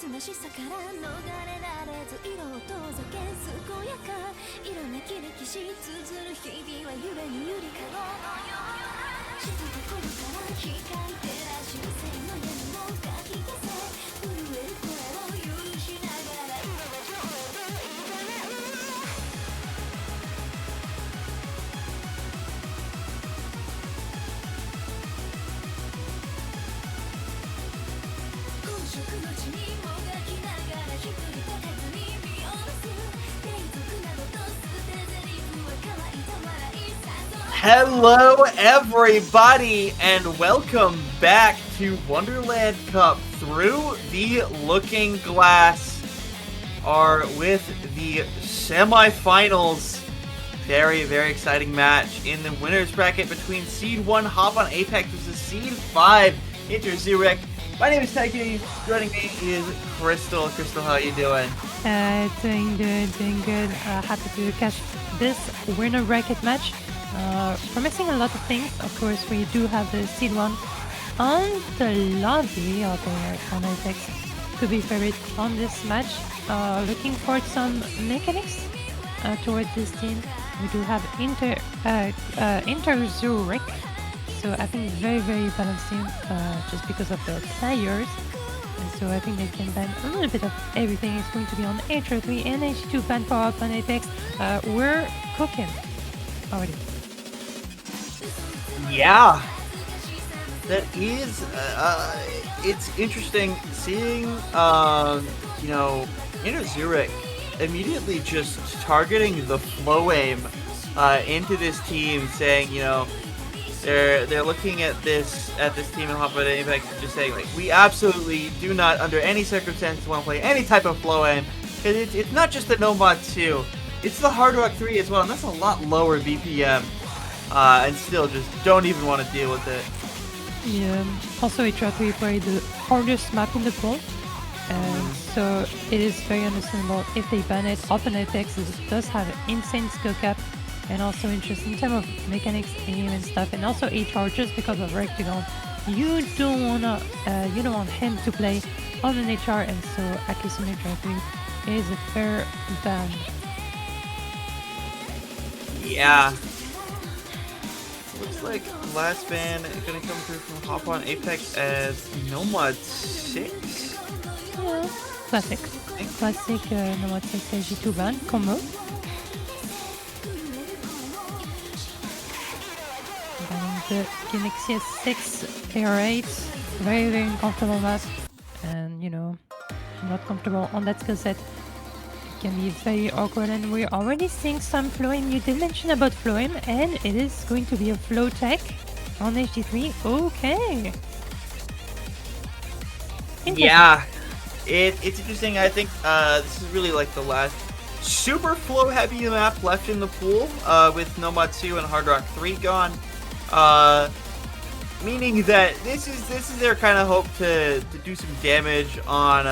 なしさから逃れられず色を遠ざけ健やか色なき歴史綴る日々は揺れにゆりかごのよう静か頃から光照らし生の闇もかき消せ震える声を許しながら本職の地にもがきながら一人立てずに見下ろす低俗などと捨て台詞は乾いた笑いさ Hello, everybody, and welcome back to Wonderland Cup. Through the Looking Glass are with the semifinals. Very, very exciting match in the winner's bracket between Seed 1 Hop on Apex versus Seed 5 interxoorik. My name is Taiki. Joining me is Crystal. Crystal, how are you doing? Doing good. Happy to catch this winner bracket match. Promising a lot of things. Of course, we do have the Seed 1 on the lobby out there on Apex to be favorite on this match. Looking for some mechanics towards this team. We do have interxoorik. So I think very, very balanced team just because of the players. And so I think they can ban a little bit of everything. It's going to be on H3 and H2 ban for up on Apex. We're cooking already. Yeah, that is, it's interesting seeing, interxoorik immediately just targeting the flow aim into this team, saying, they're looking at this team in Hop on Apex and just saying, like, we absolutely do not, under any circumstance, want to play any type of flow aim, because it's not just the Nomad 2, it's the Hard Rock 3 as well, and that's a lot lower BPM. And still just don't even want to deal with it. Yeah. Also, H3 played the hardest map in the pool, and so it is very understandable if they ban it. Open Apex does have insane skill cap, and also interesting in terms of mechanics, aim and stuff, and also HR just because of Rectagon. You don't want him to play on an HR, and so accuracy H3 is a fair ban. Yeah. Looks like last ban is going to come through from Hop on Apex as Nomad 6. Yeah, classic Nomad 6 G2 ban combo. Banning the Galaxy S6 AR8, very, very uncomfortable map, and not comfortable on that skill set. Can be very awkward, and we're already seeing some flow aim. You did mention about flow aim, and it is going to be a flow tech on HD3. Okay. Yeah, it's interesting. I think this is really like the last super flow heavy map left in the pool with Nomad 2 and Hard Rock 3 gone. Meaning that this is their kind of hope to do some damage on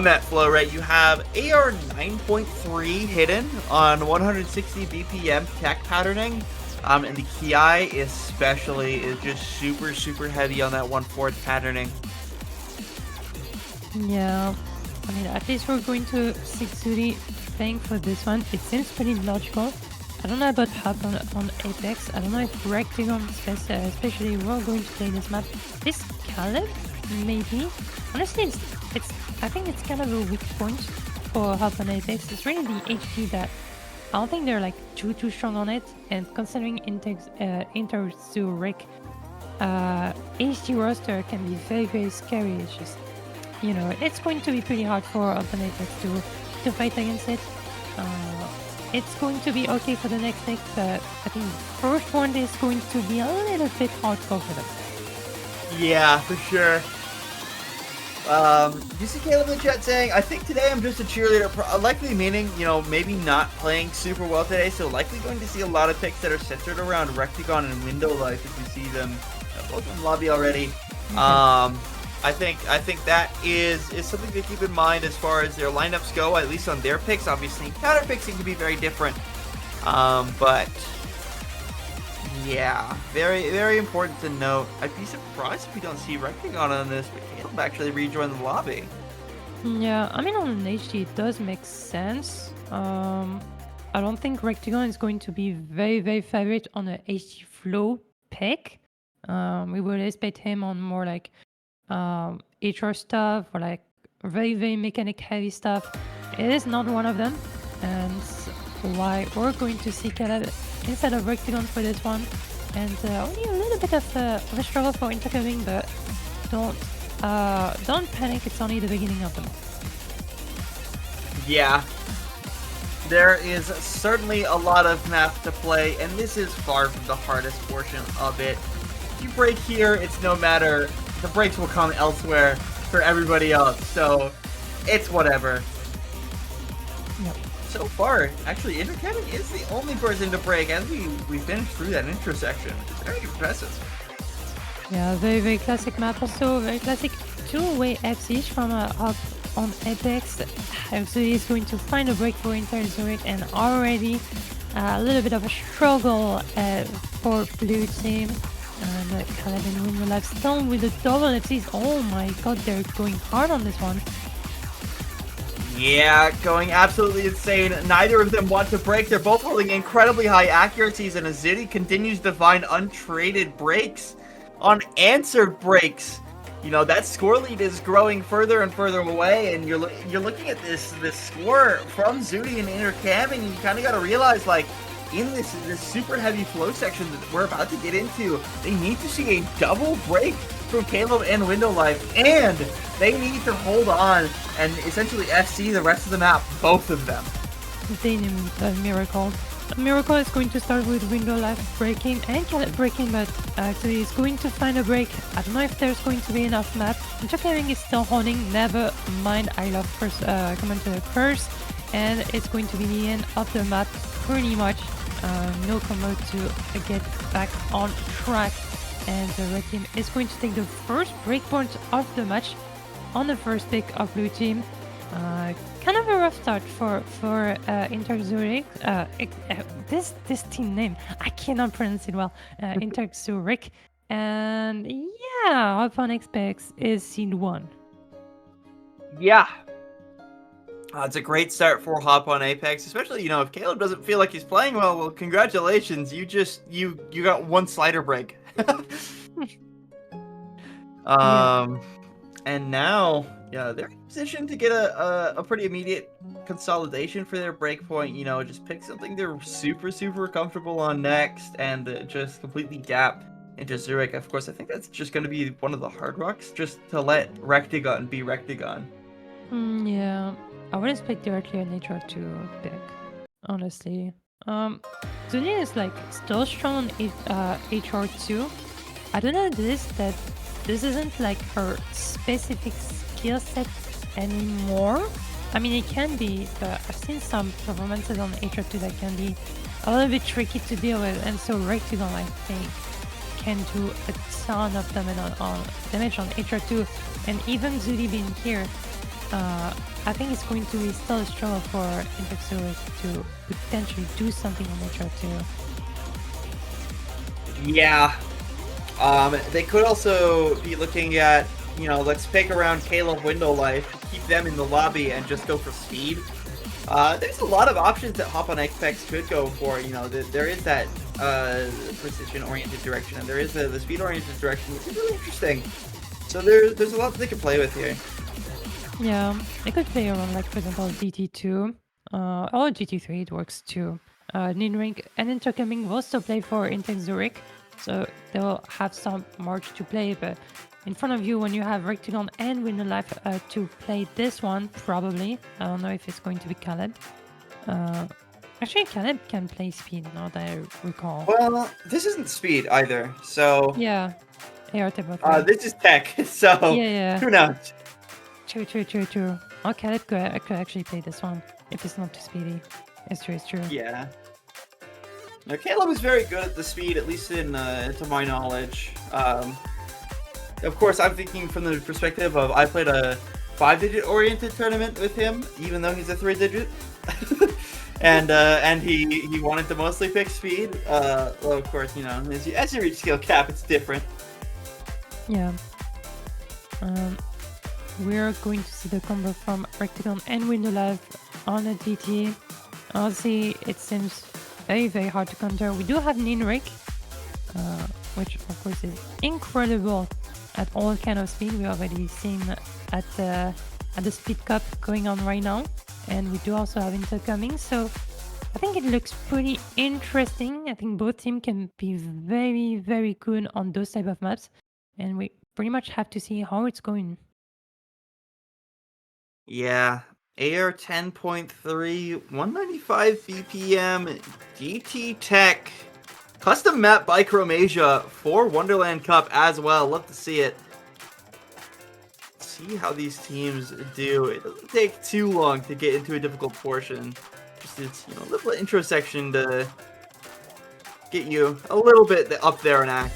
that flow rate. You have AR 9.3 hidden on 160 BPM tech patterning, and the Ki especially is just super heavy on that 1/4 patterning. Yeah, I mean, at least we're going to 6-Suri playing for this one. It seems pretty logical. I don't know about Hop on Apex. I don't know if Rectagon especially we're going to play this map. This Caleb, maybe. Honestly, I think it's kind of a weak point for Hop on Apex. It's really the HP that I don't think they're like too strong on it. And considering interxoorik HD roster can be very, very scary. It's just it's going to be pretty hard for Hop on Apex to fight against it. It's going to be okay for the next pick, but I think the first one is going to be a little bit hardcore for them. Yeah, for sure. You see Caleb in the chat saying, I think today I'm just a cheerleader, likely meaning, maybe not playing super well today, so likely going to see a lot of picks that are centered around Rectagon and Window Life if we see them both in the lobby already. I think that is something to keep in mind as far as their lineups go, at least on their picks. Obviously, counter picks can be very different, but yeah, very, very important to note. I'd be surprised if we don't see Rectagon on this, but Caleb actually rejoined the lobby. Yeah, I mean on an HD it does make sense. I don't think Rectagon is going to be very favorite on a HD flow pick. We would expect him on more like HR stuff or like very mechanic heavy stuff. It is not one of them, and why we're going to see Caleb instead of Rectagon for this one. And only a little bit of a struggle for intercoming, but don't panic. It's only the beginning of the month. Yeah. There is certainly a lot of math to play, and this is far from the hardest portion of it. If you break here, it's no matter. The breaks will come elsewhere for everybody else, so it's whatever. Yep. So far, actually, intercoming is the only person to break as we finish through that intersection, which is very impressive. Yeah, very classic map. Also, very classic two-way FCs from up on Apex. Actually, is going to find a break for interxoorik, and already a little bit of a struggle for blue team. And Caleb and Window Live Stone with the double FCs. Oh my god, they're going hard on this one. Yeah, going absolutely insane. Neither of them want to break. They're both holding incredibly high accuracies, and Aziti continues to find untraded breaks, unanswered breaks. You know, that score lead is growing further and further away, and you're looking at this score from Zudi and intercam, and you kind of got to realize, like, in this super heavy flow section that we're about to get into, they need to see a double break from Caleb and Window Life, and they need to hold on and essentially FC the rest of the map, both of them. They need a miracle. A miracle is going to start with Window Life breaking and Caleb breaking, but actually it's going to find a break. I don't know if there's going to be enough map. Intercaming is still holding, never mind. I love first command to the curse, and it's going to be the end of the map pretty much. No combo to get back on track, and the red team is going to take the first breakpoint of the match on the first pick of blue team. Kind of a rough start for interxoorik. This team name, I cannot pronounce it well. Interxoorik, and yeah, upon expects is seed 1. Yeah. It's a great start for Hop on Apex, especially, you know, if Caleb doesn't feel like he's playing well, congratulations. You got one slider break. And now, yeah, they're in position to get a pretty immediate consolidation for their breakpoint. You know, just pick something they're super comfortable on next, and just completely gap into Zurich. Of course, I think that's just going to be one of the hard rocks, just to let Rectagon be Rectagon. Yeah, I would expect directly an HR2 pick, honestly. Zunia is like still strong on HR2. I don't know that this isn't like her specific skill set anymore. I mean, it can be, but I've seen some performances on HR2 that can be a little bit tricky to deal with, and so Rectagon, I think, can do a ton of damage on HR2, and even Zudi being here, I think it's going to be still a struggle for interxoorik to potentially do something on HR2. Yeah. They could also be looking at, you know, let's pick around Caleb Window Life, keep them in the lobby, and just go for speed. There's a lot of options that Hop on Apex could go for. You know, there is that precision-oriented direction, and there is the speed-oriented direction, which is really interesting. So there's a lot that they can play with here. Yeah, they could play around, like, for example, DT2 or GT3, it works too. Ninring and intercoming will still play for interxoorik, so they'll have some march to play, but in front of you, when you have Rectagon and Window Life to play this one, probably. I don't know if it's going to be Caleb. Actually, Caleb can play speed, now that I recall. Well, this isn't speed either, so... Yeah, ART. This is tech, so yeah. Who knows? True. Oh, Caleb could actually play this one, if it's not too speedy. It's true. Yeah. Now, Caleb is very good at the speed, at least to my knowledge. Of course, I'm thinking from the perspective of I played a 5-digit oriented tournament with him, even though he's a 3-digit, and he wanted to mostly pick speed. Well, of course, you know, as you reach skill cap, it's different. Yeah. we're going to see the combo from Rectagon and Window Live on a DT. Honestly, it seems very, very hard to counter. We do have Ninrik, which of course is incredible at all kind of speed. We already seen at the Speed Cup going on right now, and we do also have intercoming. So I think it looks pretty interesting. I think both teams can be very, very good on those type of maps, and we pretty much have to see how it's going. Yeah, AR 10.3, 195 BPM, GT Tech, custom map by Chromasia for Wonderland Cup as well. Love to see it. See how these teams do. It doesn't take too long to get into a difficult portion. Just it's a little intro section to get you a little bit up there and act.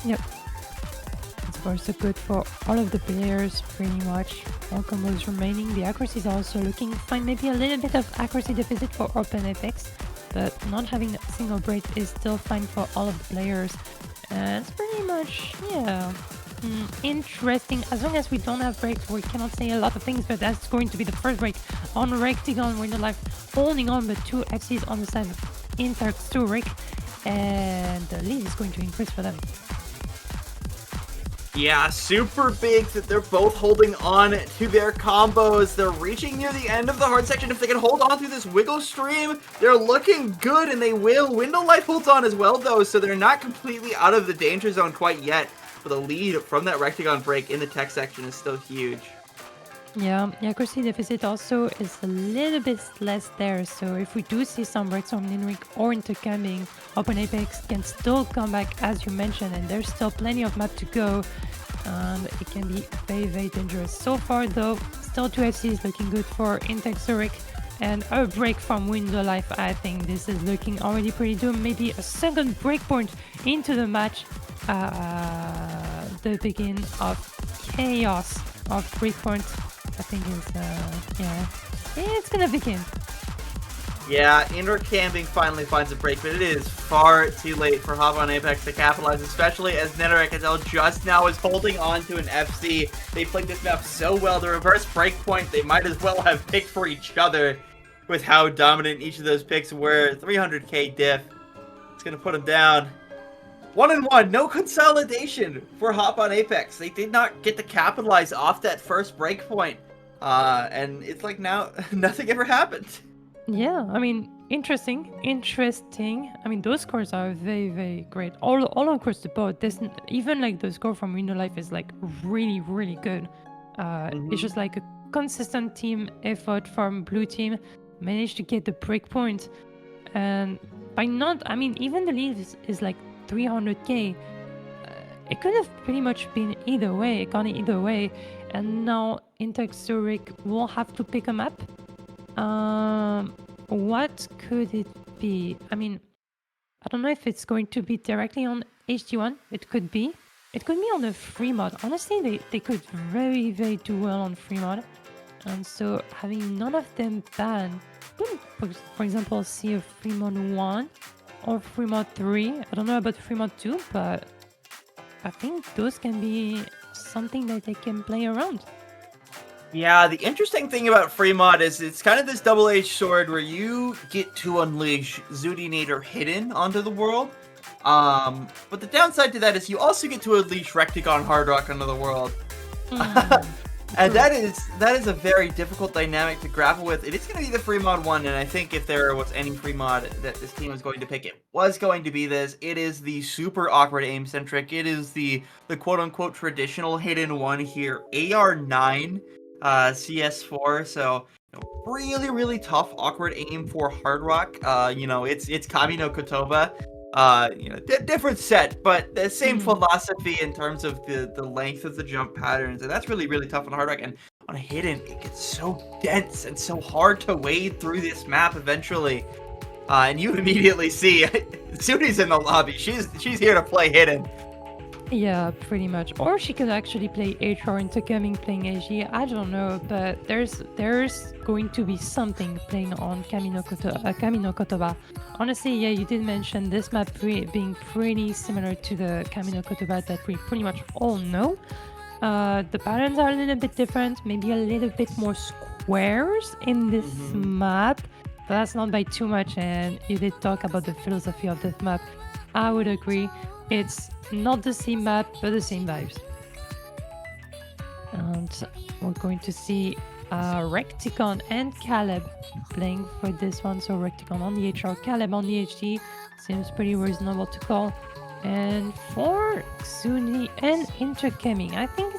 Yep. It's also good for all of the players, pretty much. All combos remaining. The accuracy is also looking fine. Maybe a little bit of accuracy deficit for Open Apex, but not having a single break is still fine for all of the players. It's pretty much, interesting. As long as we don't have breaks, we cannot say a lot of things, but that's going to be the first break on Rectagon. Window Live holding on, but 2 FCs on the side of interxoorik, and the lead is going to increase for them. Yeah, super big that they're both holding on to their combos. They're reaching near the end of the hard section. If they can hold on through this wiggle stream, they're looking good, and they will. Window Light holds on as well, though, so they're not completely out of the danger zone quite yet. But the lead from that Rectagon break in the tech section is still huge. Yeah, the accuracy deficit also is a little bit less there. So if we do see some breaks from Ninrik or intercoming, Open Apex can still come back, as you mentioned, and there's still plenty of map to go. It can be very, very dangerous. So far, though, still 2 FCs looking good for interxoorik, and a break from Window Life. I think this is looking already pretty doomed. Maybe a second breakpoint into the match. The beginning of chaos of breakpoint. I think it's gonna begin. Yeah, indoor camping finally finds a break, but it is far too late for Hop on Apex to capitalize, especially as Netherexl just now is holding on to an FC. They played this map so well. The reverse breakpoint, they might as well have picked for each other with how dominant each of those picks were. 300k diff. It's gonna put them down. 1-1, no consolidation for Hop on Apex. They did not get to capitalize off that first breakpoint. And it's like now nothing ever happened. Yeah, I mean, interesting. I mean, those scores are very, very great. All across the board. Even like the score from Window Life is like really, really good. It's just like a consistent team effort from blue team. Managed to get the breakpoint, and by not, I mean, even the lead is like 300k. It could have pretty much been either way, gone either way, and now interxoorik will have to pick a map. What could it be? I mean, I don't know if it's going to be directly on HD1. It could be on a free mod. Honestly, they could very, very do well on free mod, and so having none of them banned, for example, see a free mod 1 or free mod 3. I don't know about free mod 2, but I think those can be something that they can play around. Yeah, the interesting thing about free mod is it's kind of this double-edged sword where you get to unleash Zoodinator hidden onto the world. But the downside to that is you also get to unleash Rectagon Hard Rock onto the world. And that is a very difficult dynamic to grapple with. It is going to be the free mod 1, and I think if there was any free mod that this team was going to pick, it was going to be this. It is the super awkward aim-centric. It is the quote-unquote traditional hidden one here. AR9, CS4, so really, really tough, awkward aim for Hard Rock. It's Kami no Kotoba. Different set, but the same philosophy in terms of the length of the jump patterns, and that's really, really tough on Hard Rock. And on a hidden, it gets so dense and so hard to wade through this map eventually. And you immediately see Suni's in the lobby. She's here to play hidden. Yeah, pretty much. Or she could actually play HR intercoming playing AG. I don't know, but there's going to be something playing on Kami no Kotoba. Honestly, yeah, you did mention this map being pretty similar to the Kami no Kotoba that we pretty much all know. The patterns are a little bit different, maybe a little bit more squares in this map, but that's not by too much. And you did talk about the philosophy of this map. I would agree. It's not the same map, but the same vibes. And we're going to see Recticon and Caleb playing for this one. So Recticon on the HR, Caleb on the HD. Seems pretty reasonable to call. And for Zuni and Intercaming, I think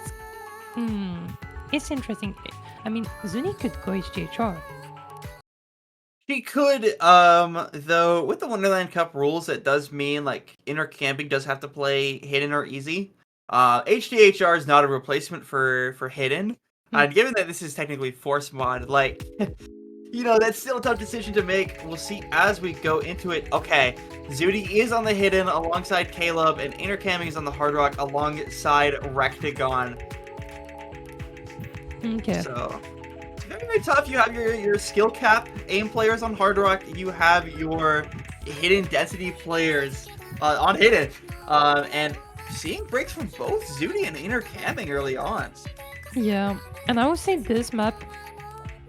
it's interesting. I mean, Zuni could go HDHR. She could, though with the Wonderland Cup rules, it does mean like intercamping does have to play hidden or easy. HDHR is not a replacement for hidden. And given that this is technically force mod, like that's still a tough decision to make. We'll see as we go into it. Okay, Zudi is on the hidden alongside Caleb, and intercamming is on the hard rock alongside Rectagon. Okay. So it's very, very tough. You have your skill cap aim players on hard rock. You have your hidden density players on hidden, and seeing breaks from both Zudi and intercamming early on. Yeah, and I would say this map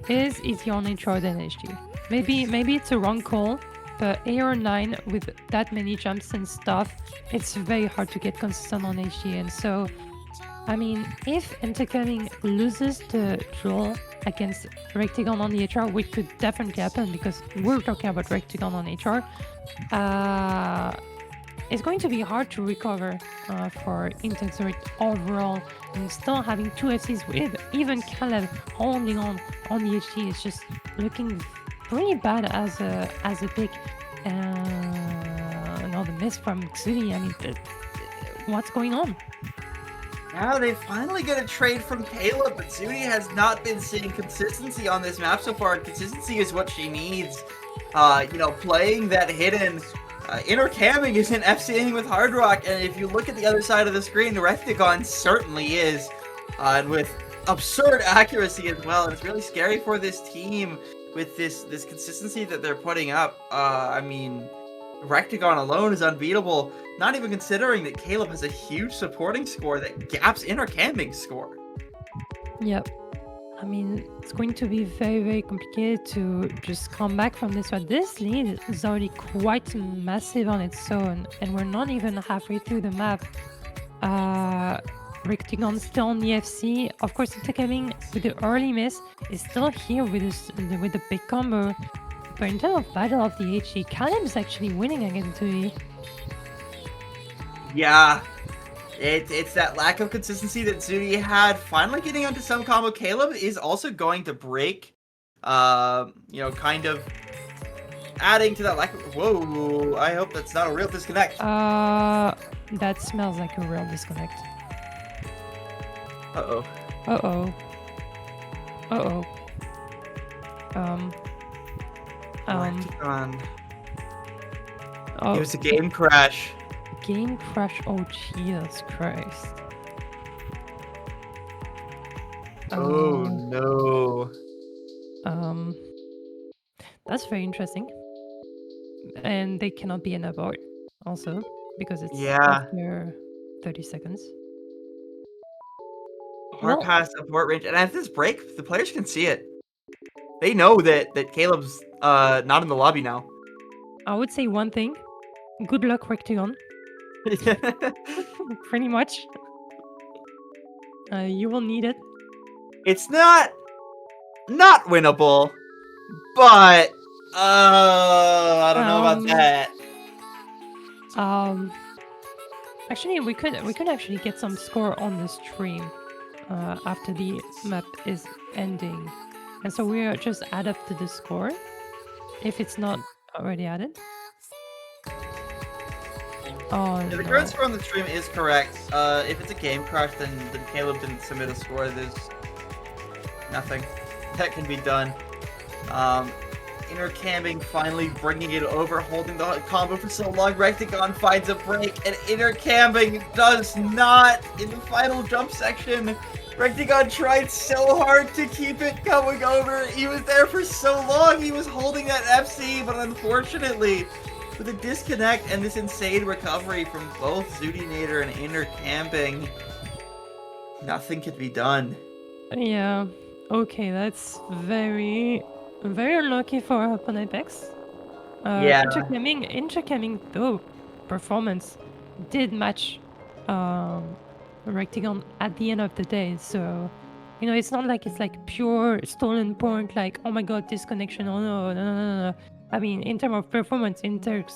is easier on HR than HD. Maybe it's a wrong call, but AR9 with that many jumps and stuff, it's very hard to get consistent on HD. And so, I mean, if Intercamming loses the duel against Rectagon on the HR, which could definitely happen because we're talking about Rectagon on HR, it's going to be hard to recover for interxoorik overall, and still having two FCs with even Caleb holding on the HT is just looking pretty bad as a pick. Another miss from Xudi. I mean, what's going on? Now they finally get a trade from Caleb, but Zuni has not been seeing consistency on this map so far. Consistency is what she needs. Playing that hidden. Intercamming isn't FCing with Hard Rock, and if you look at the other side of the screen, the Rectagon certainly is, and with absurd accuracy as well. And it's really scary for this team with this consistency that they're putting up. I mean, Rectagon alone is unbeatable, not even considering that Caleb has a huge supporting score that gaps Intercamming's score. Yep. I mean, it's going to be very, very complicated to just come back from this one. This lead is already quite massive on its own, and we're not even halfway through the map. Rectagon still on the FC. Of course, Intercamming with the early miss is still here with the big combo. But in terms of battle of the HG, Caleb is actually winning against Zui. Yeah. It's that lack of consistency that Zuni had. Finally getting onto some combo. Caleb is also going to break, kind of adding to that lack of... Whoa, I hope that's not a real disconnect. That smells like a real disconnect. Uh-oh. Uh-oh. Uh-oh. It was a game crash. Game crash, oh Jesus Christ. Oh no. That's very interesting. And they cannot be an abort also, because it's after 30 seconds. Hard pass abort range, and at this break, the players can see it. They know that Caleb's not in the lobby now. I would say one thing. Good luck, Rectagon. Pretty much. You will need it. It's not winnable, but I don't know about that. Actually, we could actually get some score on the stream after the map is ending, and so we'll just add up to the score if it's not already added. Oh, yeah, the current score on the stream is correct. If it's a game crash, then Caleb didn't submit a score. There's nothing that can be done. Intercamming finally bringing it over, holding the combo for so long. Rectagon finds a break, and Intercamming does not in the final jump section. Rectagon tried so hard to keep it going over. He was there for so long. He was holding that FC, but unfortunately, with a disconnect and this insane recovery from both Zudinator and Intercamming, nothing could be done. Yeah. Okay, that's very, very unlucky for Up on Apex. Yeah. Intercaming though performance did match Rectagon at the end of the day. So, you know, it's not like it's like pure stolen point. Like, oh my god, disconnection. Oh no. I mean, in terms of performance, Zurich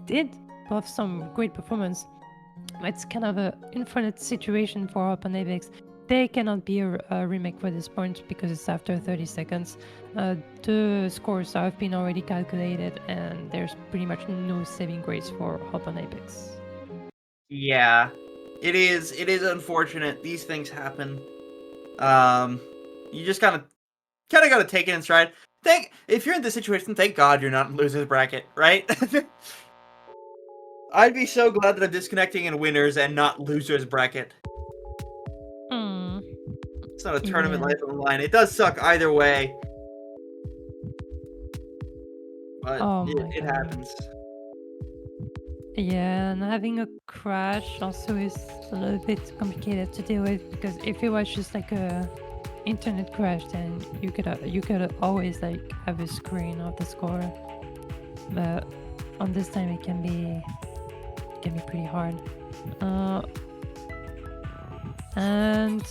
did both some great performance. It's kind of a infinite situation for Open Apex. They cannot be a remake for this point because it's after 30 seconds. The scores have been already calculated and there's pretty much no saving grace for Open Apex. Yeah. It is unfortunate. These things happen. You just gotta take it in stride. If you're in this situation, thank God you're not in loser's bracket, right? I'd be so glad that I'm disconnecting in winners and not losers bracket. It's not a tournament life on the line. It does suck either way. But it happens. Yeah, and having a crash also is a little bit complicated to deal with because if it was just like a internet crash, then you could always like have a screen of the score. But on this time, it can be pretty hard.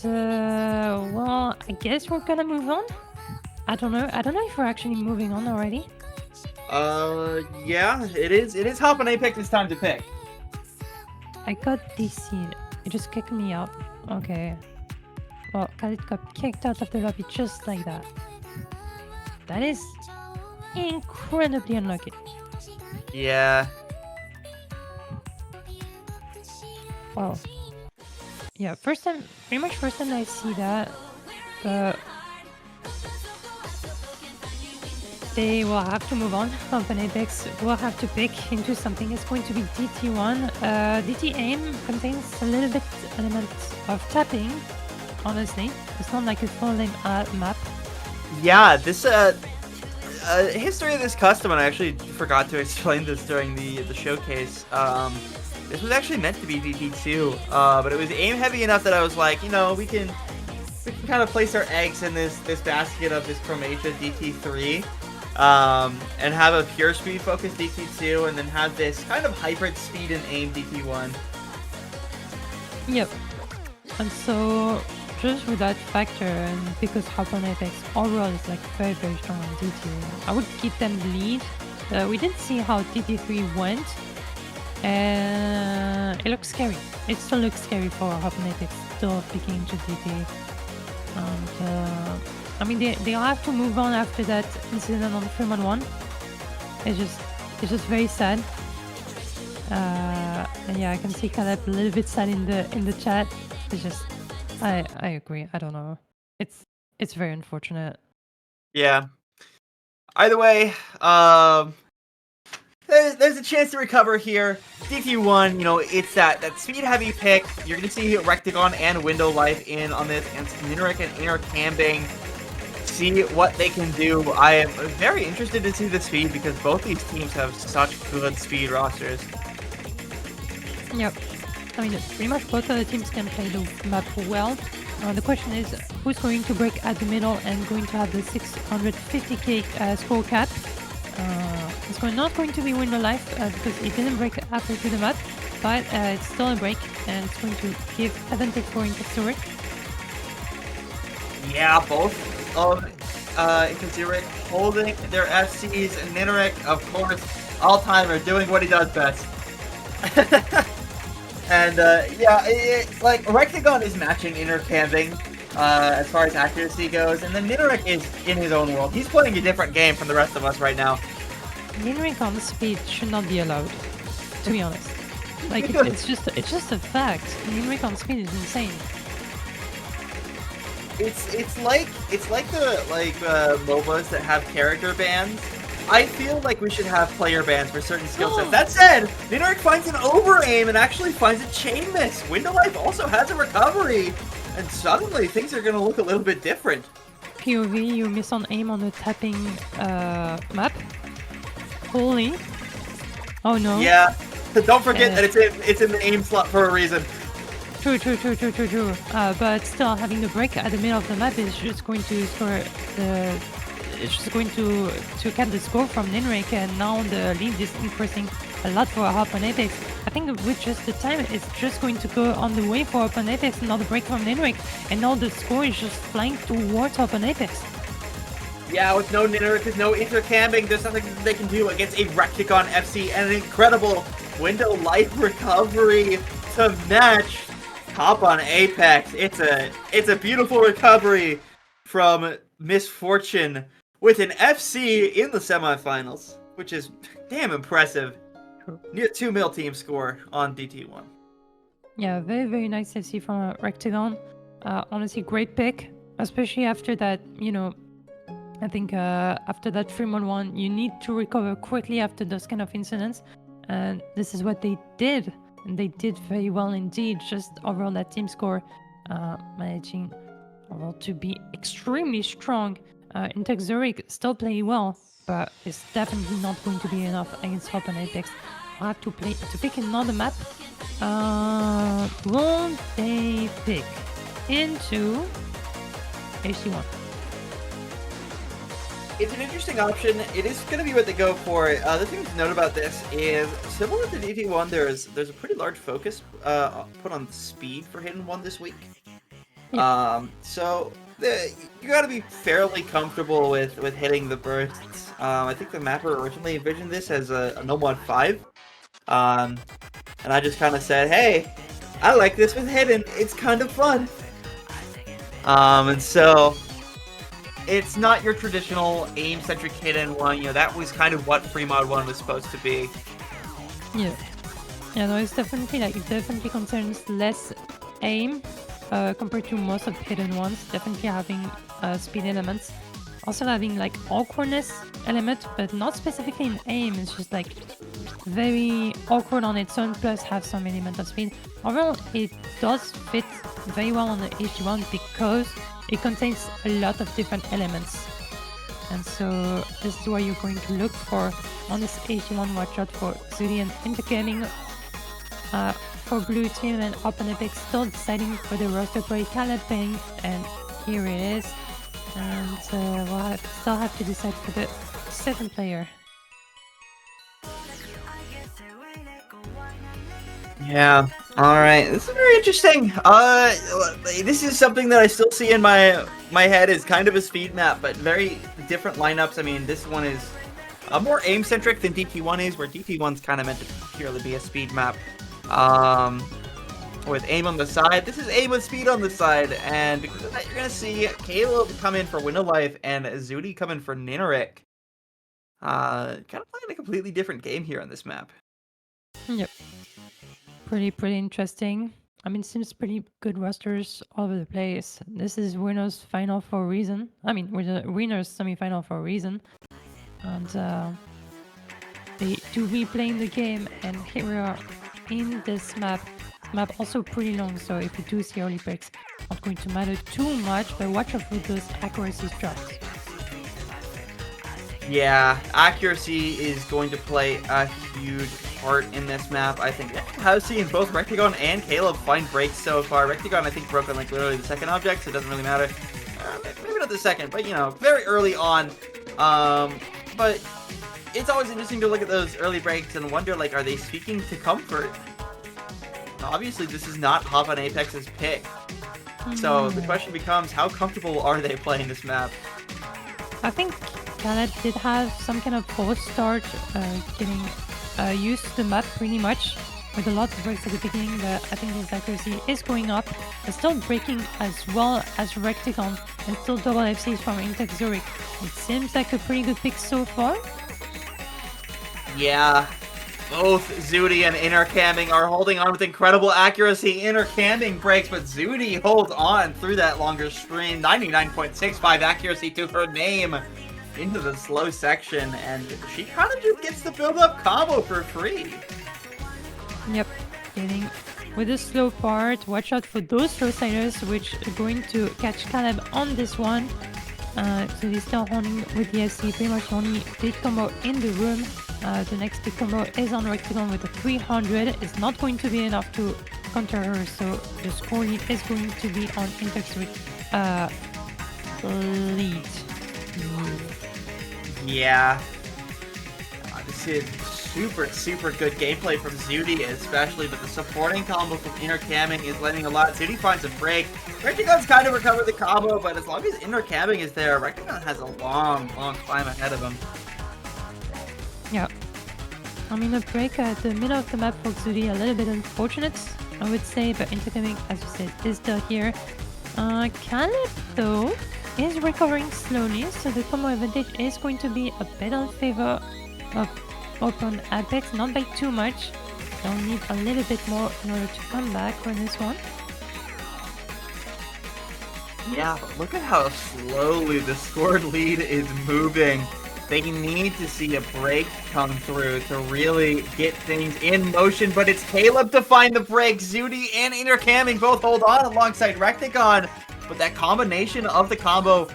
Well, I guess we're gonna move on. I don't know if we're actually moving on already. Yeah, it is Hop on Apex. It's time to pick. I got DC'd. It just kicked me out. Okay. Well, Khalid got kicked out of the lobby just like that. That is incredibly unlucky. Yeah. Wow. Yeah, pretty much first time I see that, but they will have to move on. Open Apex will have to pick into something. It's going to be DT1. DT aim contains a little bit element of tapping, honestly. It's not like a full name map. Yeah, this history of this custom, and I actually forgot to explain this during the showcase. This was actually meant to be DT2, but it was aim heavy enough that I was like, you know, we can kind of place our eggs in this basket of this Chromatia DT3, and have a pure speed focused DT2, and then have this kind of hybrid speed and aim DT1. Yep. And so, just with that factor, and because Hop on Apex overall is like very, very strong on DT, I would give them the lead. We didn't see how DT3 went. It looks scary. It still looks scary for Hop on Apex, still picking to DT. And, I mean, they'll have to move on after that incident on 3-1. It's just very sad. And yeah, I can see Caleb a little bit sad in the chat. It's just, I agree. I don't know. It's very unfortunate. Yeah. Either way, there's a chance to recover here. DT1, you know, it's that speed heavy pick. You're gonna see Rectagon and Window Life in on this, and Nineric and intercambing. See what they can do. I am very interested to see the speed because both these teams have such good speed rosters. Yep. I mean, pretty much both of the teams can play the map well. The question is, who's going to break at the middle and going to have the 650k score cap? It's not going to be Window Life because it didn't break halfway through the map, but it's still a break and it's going to give advantage for interxoorik. Yeah, both of interxoorik holding their FCs, and Nineric, of course, all-timer, doing what he does best. And yeah, like Rectagon is matching intercamping as far as accuracy goes, and then Nineric is in his own world. He's playing a different game from the rest of us right now. Nineric on speed should not be allowed, to be honest. Like it's just a fact. Nineric on speed is insane. It's like the MOBAs that have character bans. I feel like we should have player bans for certain skill sets. That said, Nineric finds an over aim and actually finds a chain miss. Window Life also has a recovery, and suddenly things are gonna look a little bit different. POV, you miss on aim on the tapping map. Holy. Oh no. Yeah. Don't forget that it's in the aim slot for a reason. True. But still, having the break at the middle of the map is just going to score the. It's just going to get the score from Ninrik, and now the lead is increasing a lot for Hop on Apex. I think with just the time, it's just going to go on the way for Hop on Apex, another break from Ninrik, and now the score is just flying towards Hop on Apex. Yeah, with no Ninrik, with no intercamming, there's nothing they can do against a Rectagon FC and an incredible window life recovery to match Hop on Apex. It's a beautiful recovery from Misfortune with an FC in the semifinals, which is damn impressive. Near 2 mil team score on DT1. Yeah, very nice FC from Rectagon. Honestly, great pick, especially after that, I think after that 3-1, you need to recover quickly after those kind of incidents. And this is what they did. And they did very well indeed, just overall that team score, managing overall to be extremely strong. interxoorik still play well, but it's definitely not going to be enough against Hop and Apex. I have to pick another map. Won't they pick into HC1? It's an interesting option. It is going to be what they go for. The thing to note about this is, similar to DT1, there's a pretty large focus put on speed for Hidden One this week. So you got to be fairly comfortable with hitting the bursts. I think the mapper originally envisioned this as a no mod 5. And I just kind of said, hey, I like this with Hidden. It's kind of fun. And so it's not your traditional aim-centric Hidden One. That was kind of what Free Mod 1 was supposed to be. Yeah, no, it's definitely it definitely concerns less aim compared to most of Hidden Ones. Definitely having speed elements. Also having awkwardness element, but not specifically in aim. It's just very awkward on its own, plus have some element of speed. Overall, it does fit very well on the HG1 because it contains a lot of different elements. And so this is what you're going to look for on this HG1. Watch out for Zuri and intergaming for blue team, and Hop on Apex still deciding for the roster play calibrating, and here it is. And we'll still have to decide for the second player. Yeah. All right. This is very interesting. This is something that I still see in my head as kind of a speed map, but very different lineups. I mean, this one is more aim centric than DT1 is, where DT1's kind of meant to purely be a speed map. With aim on the side, this is aim with speed on the side, and because of that, you're gonna see Caleb come in for Window Life and Zudi come in for Ninrik. Kind of playing a completely different game here on this map. Yep. Pretty interesting. I mean, seems pretty good rosters all over the place. This is winners final for a reason. I mean, we're the winners semi-final for a reason. And they do replaying the game, and here we are in this map. Map also pretty long, so if you do see early picks, not going to matter too much, but watch out for those accuracy drops. Yeah, accuracy is going to play a huge part in this map. I think I've seen both Rectagon and Caleb find breaks so far. Rectagon, I think, broke on literally the second object, so it doesn't really matter. Maybe not the second, but very early on. But it's always interesting to look at those early breaks and wonder, are they speaking to comfort? Obviously, this is not Hop on Apex's pick. So the question becomes, how comfortable are they playing this map? I think Caleb did have some kind of false start, getting used to the map pretty much, with a lot of breaks at the beginning, but I think his accuracy is going up. But still breaking as well as Rectagon, and still double FCs from interxoorik. It seems like a pretty good pick so far. Yeah. Both Zudi and intercamming are holding on with incredible accuracy. Intercamming breaks, but Zudi holds on through that longer stream. 99.65 accuracy to her name into the slow section, and she kind of just gets the build-up combo for free. Yep, getting with the slow part. Watch out for those slow sliders, which are going to catch Caleb on this one. So he's still holding with the SC, pretty much the only big combo in the room. The next big combo is on Rectagon with a 300. It's not going to be enough to counter her, so the score lead is going to be on interxoorik lead. Yeah. This is super good gameplay from Zudi, especially, but the supporting combo from intercamming is letting a lot. Zudi finds a break. Rectagon's kind of recovered the combo, but as long as intercamming is there, Rectagon has a long climb ahead of him. Yeah. I mean, a break at the middle of the map for Zudi, a little bit unfortunate, I would say, but intercamming, as you said, is still here. Caleb, though, is recovering slowly, so the combo advantage is going to be a bit in favor of Open Apex, not by too much. They'll need a little bit more in order to come back for this one. Yeah, but look at how slowly the scored lead is moving. They need to see a break come through to really get things in motion, but it's Caleb to find the break. Zudi and intercamming both hold on alongside Rectagon, but that combination of the combo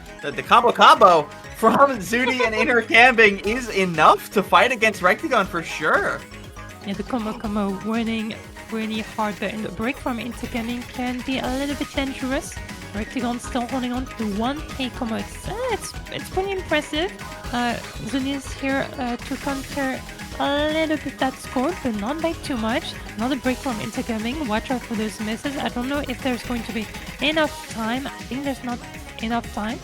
from Zudi and intercamming is enough to fight against Rectagon for sure. Yeah, the combo winning really hard, but the break from intercamming can be a little bit dangerous. Rectagon still holding on to 1k combo. It's pretty impressive. Zudi is here to counter a little bit that score, but not by too much. Another break from intercamming. Watch out for those misses. I don't know if there's going to be enough time. I think there's not enough time.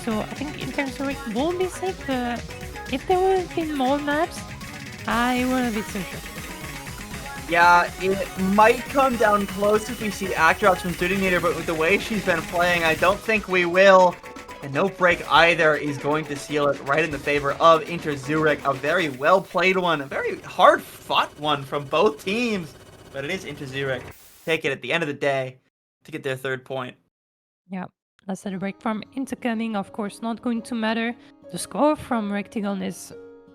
So I think interxoorik will be safe, but if there would have been more maps, I wouldn't be so sure. Yeah, it might come down close if we see Actrops from Studinator, but with the way she's been playing, I don't think we will. And no break either is going to seal it right in the favor of interxoorik. A very well played one, a very hard fought one from both teams. But it is interxoorik. Take it at the end of the day to get their third point. Yeah, let's set a break from intercamming, of course, not going to matter. The score from Rectagon is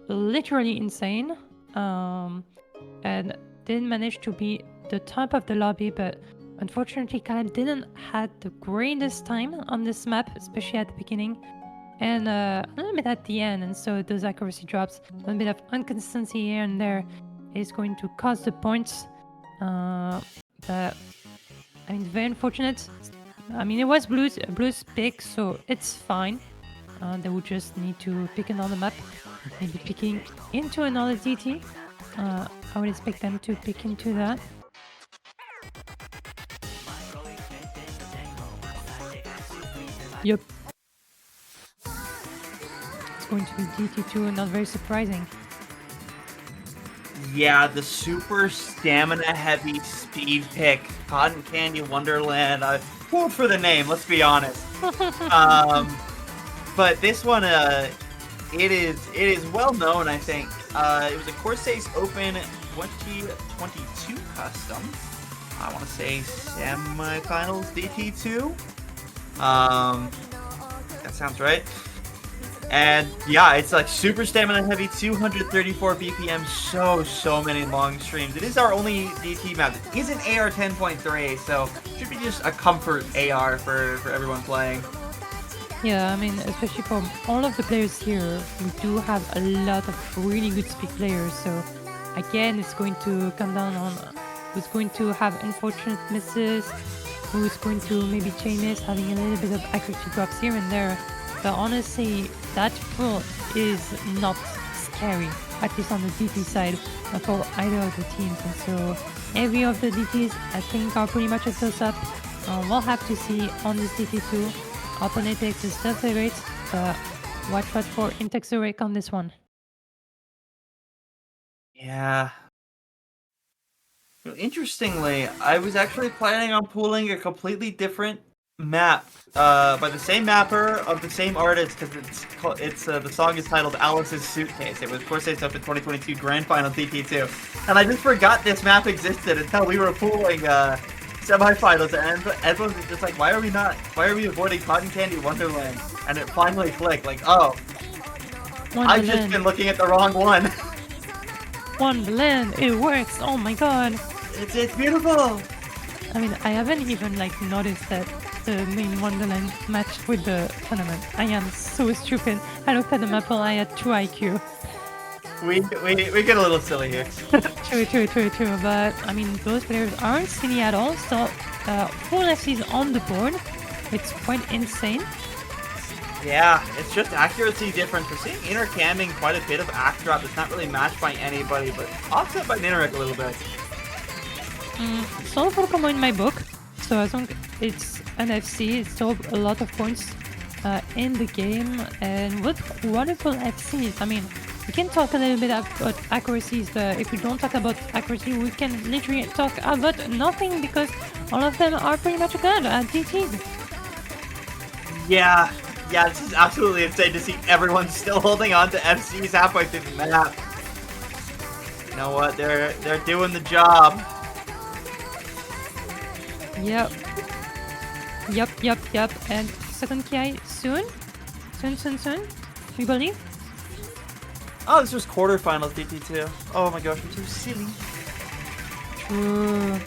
literally insane. And didn't manage to be the top of the lobby, but unfortunately Caleb didn't had the greatest time on this map, especially at the beginning and a little bit at the end, and so those accuracy drops, a little bit of inconsistency here and there is going to cost the points. But I mean, very unfortunate. I mean, it was Blue's pick, so it's fine. They would just need to pick another map, maybe picking into another DT. I would expect them to pick into that. Yep. It's going to be DT2, not very surprising. Yeah, the super stamina heavy speed pick. Cotton Candy Wonderland. I pulled for the name, let's be honest. But this one, it is well known, I think. It was a Corsair's Open 2022 custom. I want to say Semifinals DT2. That sounds right. And yeah, it's like super stamina heavy, 234 BPM, so many long streams. It is our only DT map. It isn't AR 10.3, so it should be just a comfort AR for everyone playing. Yeah, I mean, especially for all of the players here, we do have a lot of really good speed players, so again, it's going to come down on who's going to have unfortunate misses, who's going to maybe chain miss, having a little bit of accuracy drops here and there. But honestly, that pull is not scary, at least on the DT side, for either of the teams. And so every of the DTs, I think, are pretty much a toss-up. We'll have to see on this DT2. Open Apex is still favorite, but watch out for interxoorik on this one. Yeah. Well, interestingly, I was actually planning on pulling a completely different map by the same mapper of the same artist, because it's the song is titled Alice's Suitcase. It was Corsair's Open 2022 Grand Final DT2, and I just forgot this map existed until we were pulling semifinals, and everyone was just like, why are we avoiding Cotton Candy Wonderland? And it finally clicked, like, oh, Wonderland. I've just been looking at the wrong one. Wonderland, it works, oh my god. It's beautiful. I mean, I haven't even noticed that the main Wonderland matched with the tournament. I am so stupid. I looked at the map and I had 2 IQ. We get a little silly here. True. But I mean, those players aren't silly at all. So, full FCs on the board. It's quite insane. Yeah, it's just accuracy difference. We're seeing inner camming quite a bit of act drop that's not really matched by anybody, but offset by Nineric a little bit. Still a full combo in my book. So as long it's an FC, it's still a lot of points in the game. And with wonderful FCs, I mean, we can talk a little bit about accuracies, but if we don't talk about accuracy, we can literally talk about nothing because all of them are pretty much good at DTs. Yeah, this is absolutely insane to see everyone still holding on to FCs halfway through the map. You know what? They're doing the job. Yep. And second KI soon. Soon. We believe. Oh, this was quarterfinals DT2. Oh my gosh, I'm so silly. True.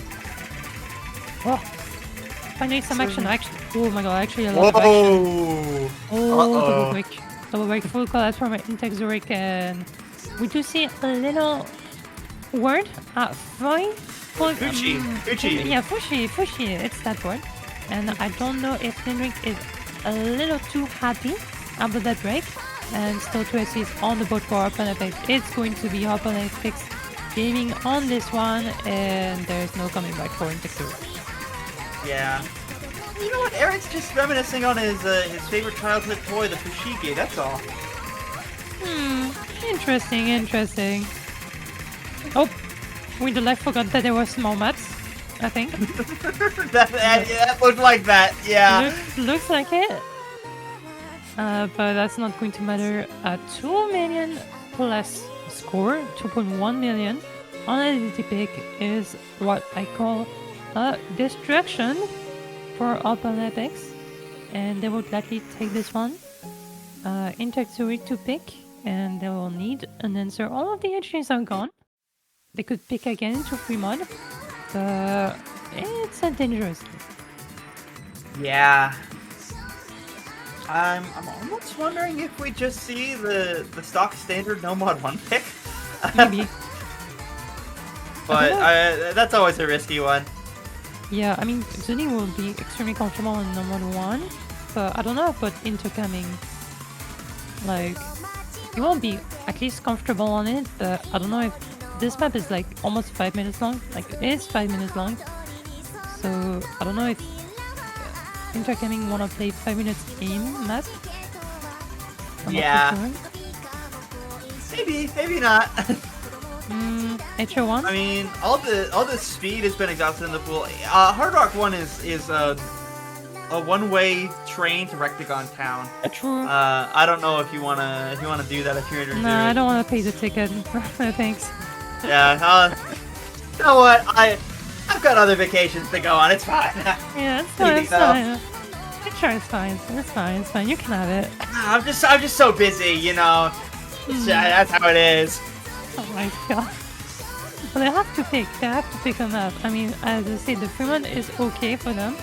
Oh, finally some action. Actually, oh my god, actually a lot of action. Oh, double break, full collapse from interxoorik, and we do see a little word at Fushi. Yeah, Fushi, it's that word. And I don't know if Nineric is a little too happy about that break. And still 2 SCs on the board for Open Epics. It's going to be Open Epics gaming on this one, and there's no coming back for interxoorik. Yeah. You know what? Eric's just reminiscing on his favorite childhood toy, the Fushigi, that's all. Interesting. Oh, we the left forgot that there were small maps, I think. that looked like that, yeah. Looks like it. But that's not going to matter. 2 million plus score, 2.1 million on identity pick is what I call destruction for Open Epics. And they will gladly take this one. interxoorik to pick, and they will need an answer. All of the HGs are gone. They could pick again into free mod. But it's a dangerous game. Yeah. I'm almost wondering if we just see the stock standard no mod 1 pick. Maybe. But that's always a risky one. Yeah, I mean, Zuni will be extremely comfortable in no mod 1, but I don't know about intercoming. Like, he won't be at least comfortable on it, but I don't know if this map is like almost 5 minutes long. Like, it is 5 minutes long. So, I don't know if intercoming wanna play 5 minutes game map. Yeah. Maybe not. HO1? I mean, all the speed has been exhausted in the pool. Hard Rock 1 is a one-way train to Rectagon Town. True. I don't know if you wanna do that if you're interested. No, I don't wanna pay the ticket. No thanks. Yeah. You know what? I've got other vacations to go on. It's fine. Yeah, it's fine. It's fine. Sure, it's fine. It's fine. You can have it. I'm just so busy, you know. That's how it is. Oh my god. Well, they have to pick a map. I mean, as I said, the free mod is okay for them.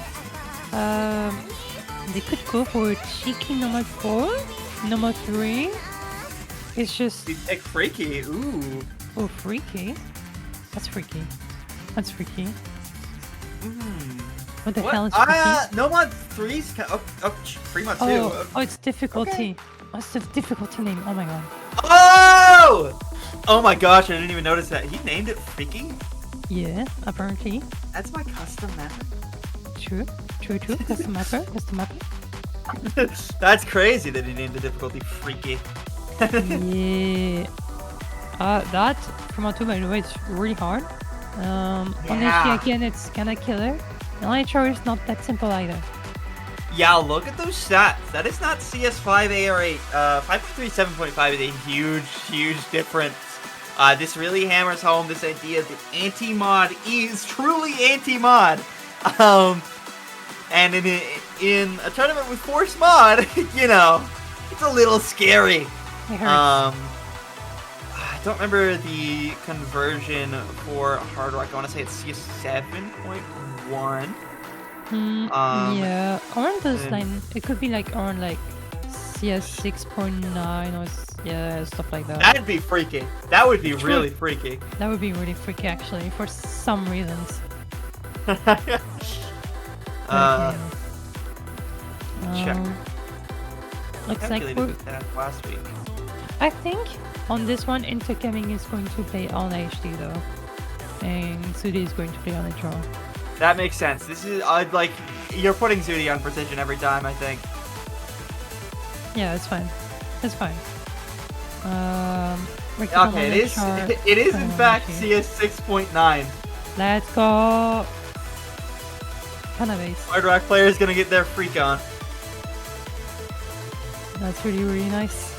They could go for a cheeky number 4, number 3. It's just... You pick Freaky, ooh. Oh, Freaky? That's freaky. What the hell is Freaky? No mod 3's... free mod 2. Oh, it's difficulty. Okay. What's the difficulty name? Oh my god. Oh! Oh my gosh, I didn't even notice that. He named it Freaky? Yeah, apparently. That's my custom map. True. Custom mapper. That's crazy that he named the difficulty Freaky. Yeah. That, from mod 2, by the way, it's really hard. On HP again, it's kinda killer. And on HR is not that simple either. Yeah, look at those stats. That is not CS5 AR8. 5.3, 7.5 is a huge difference. This really hammers home this idea that anti-mod is truly anti-mod. And in a tournament with force mod, you know, it's a little scary. It hurts. I don't remember the conversion for Hard Rock. I want to say it's CS7.1. Yeah, around those line, it could be like around like 6 CS 6.9 or stuff like that. That'd be freaky. That would be True. really freaky. That would be really freaky, actually, for some reasons. Check. Looks like Calculated that last week. I think on this one, Intergaming is going to play on HD though, and Sudi is going to play on HR. That makes sense. This is like you're putting Zudi on precision every time. I think. Yeah, it's fine. It's fine. Okay, it is in fact CS 6.9. Let's go. Cannabis. Hard Rock player is gonna get their freak on. That's really nice.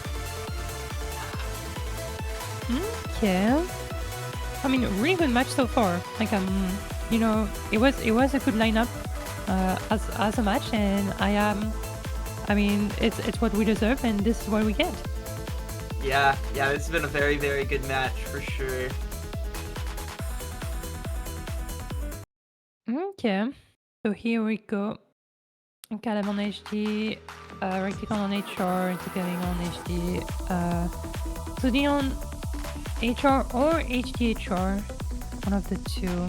Okay. I mean, really good match so far. Like you know, it was a good lineup as a match, and I mean, it's what we deserve, and this is what we get. Yeah, this has been a very good match for sure. Okay, so here we go. Caleb on HD, Recticon on HR, Intergaming on HD, Sudi on HR or HDHR, one of the two.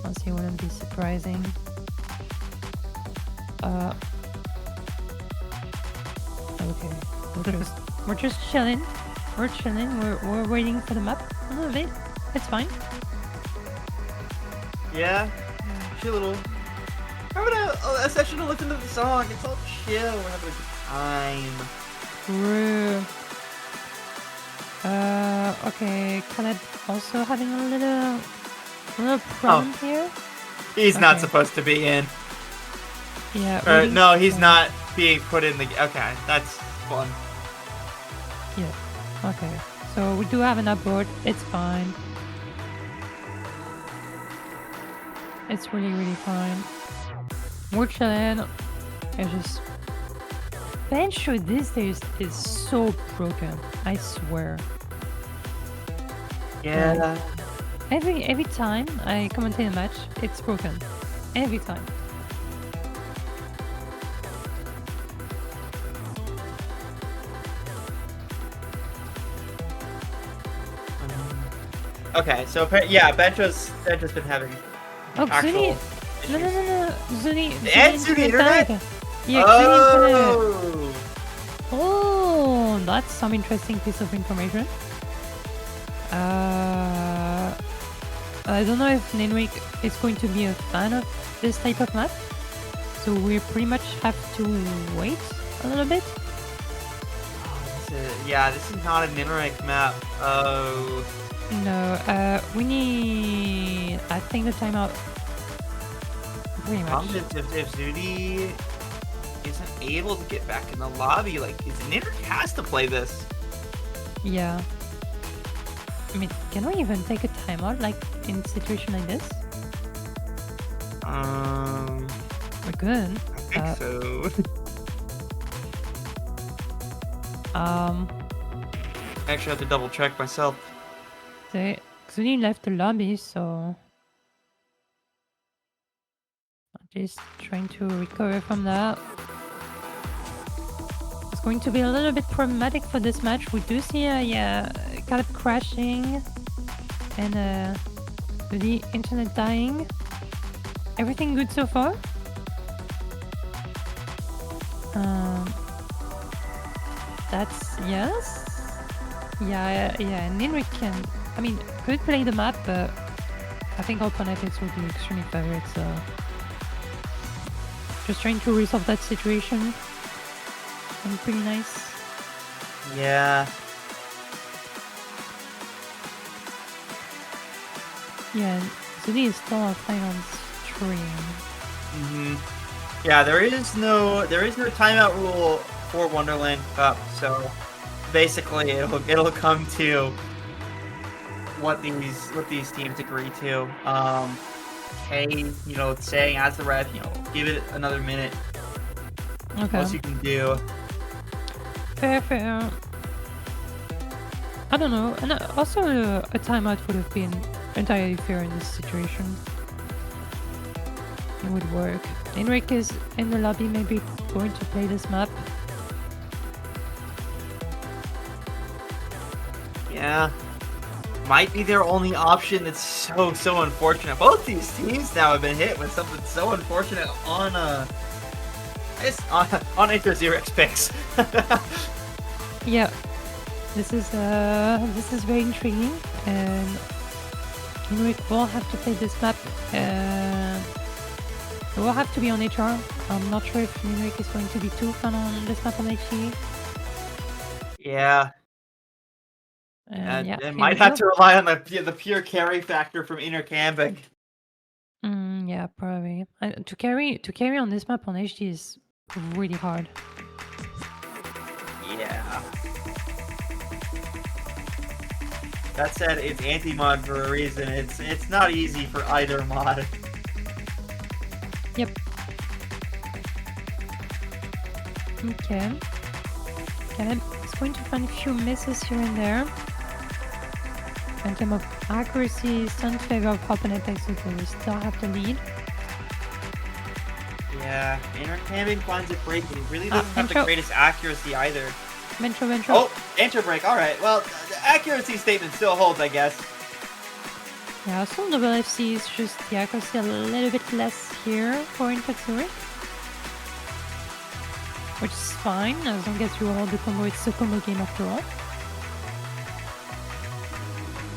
Honestly, it wouldn't be surprising. Okay, we're just chilling. We're chilling. We're waiting for the map a little bit. It's fine. Yeah, chill a little. We're having a session to listen to the song. It's all chill. We're having a good time. True. Okay, Khaled also having a little problem here. He's not supposed to be in. Yeah. No, he's not being put in the. Okay, that's fun. Yeah. Okay. So we do have an upboard. It's fine. It's really fine. We're chilling. It's just Bencho these days is so broken. I swear. Yeah. Every time I commentate a match, it's broken. Every time. Okay, so yeah, Bencho's been having actual issues. No. Zuni. And Zuni internet? Yeah, oh. Oh, that's some interesting piece of information. I don't know if Nenwick is going to be a fan of this type of map, so we pretty much have to wait a little bit. Yeah, this is not an Interreg map. Oh. No, we need, I think, the timeout. Pretty much. If Zudi isn't able to get back in the lobby, like, Interreg has to play this. Yeah. I mean, can we even take a timeout, like, in a situation like this? We're good. I think so. Actually, I have to double check myself. Xuni left the lobby, so I'm just trying to recover from that. It's going to be a little bit problematic for this match. We do see Caleb crashing and the internet dying. Everything good so far? That's yes. Yeah, Ninrick can, I mean, could play the map, but I think OpenFX would be extremely favorite, so just trying to resolve that situation. And pretty nice. Yeah. Yeah, Zuni is still offline on stream. Yeah, there is no timeout rule for Wonderland Cup, so basically it'll come to what these teams agree to. Hey, saying as the ref, give it another minute. Okay. What you can do. Fair. I don't know, and also a timeout would have been entirely fair in this situation. It would work. Enrique is in the lobby, maybe going to play this map. Yeah. Might be their only option. That's so unfortunate. Both these teams now have been hit with something so unfortunate on on interxoorik picks. Yeah, this is very intriguing, and Henrik will have to play this map. It will have to be on HR. I'm not sure if Henrik is going to be too fun on this map on HE. Yeah. And yeah, They here might we have go. to rely on the pure carry factor from inner camping. Yeah, probably. To carry on this map on HD is really hard. Yeah. That said, it's anti-mod for a reason. It's not easy for either mod. Yep. Okay. Caleb is going to find a few misses here and there. In terms of accuracy, it's in favor of Hop and Apex, so we still have the lead. Yeah, inner camping finds it breaking. Really doesn't have the intro. greatest accuracy either. Ventro. Oh, enter break. All right. Well, the accuracy statement still holds, I guess. Yeah, so double FC is just the accuracy a little bit less here for interxoorik. Which is fine, as long as you hold the combo, it's a combo game after all.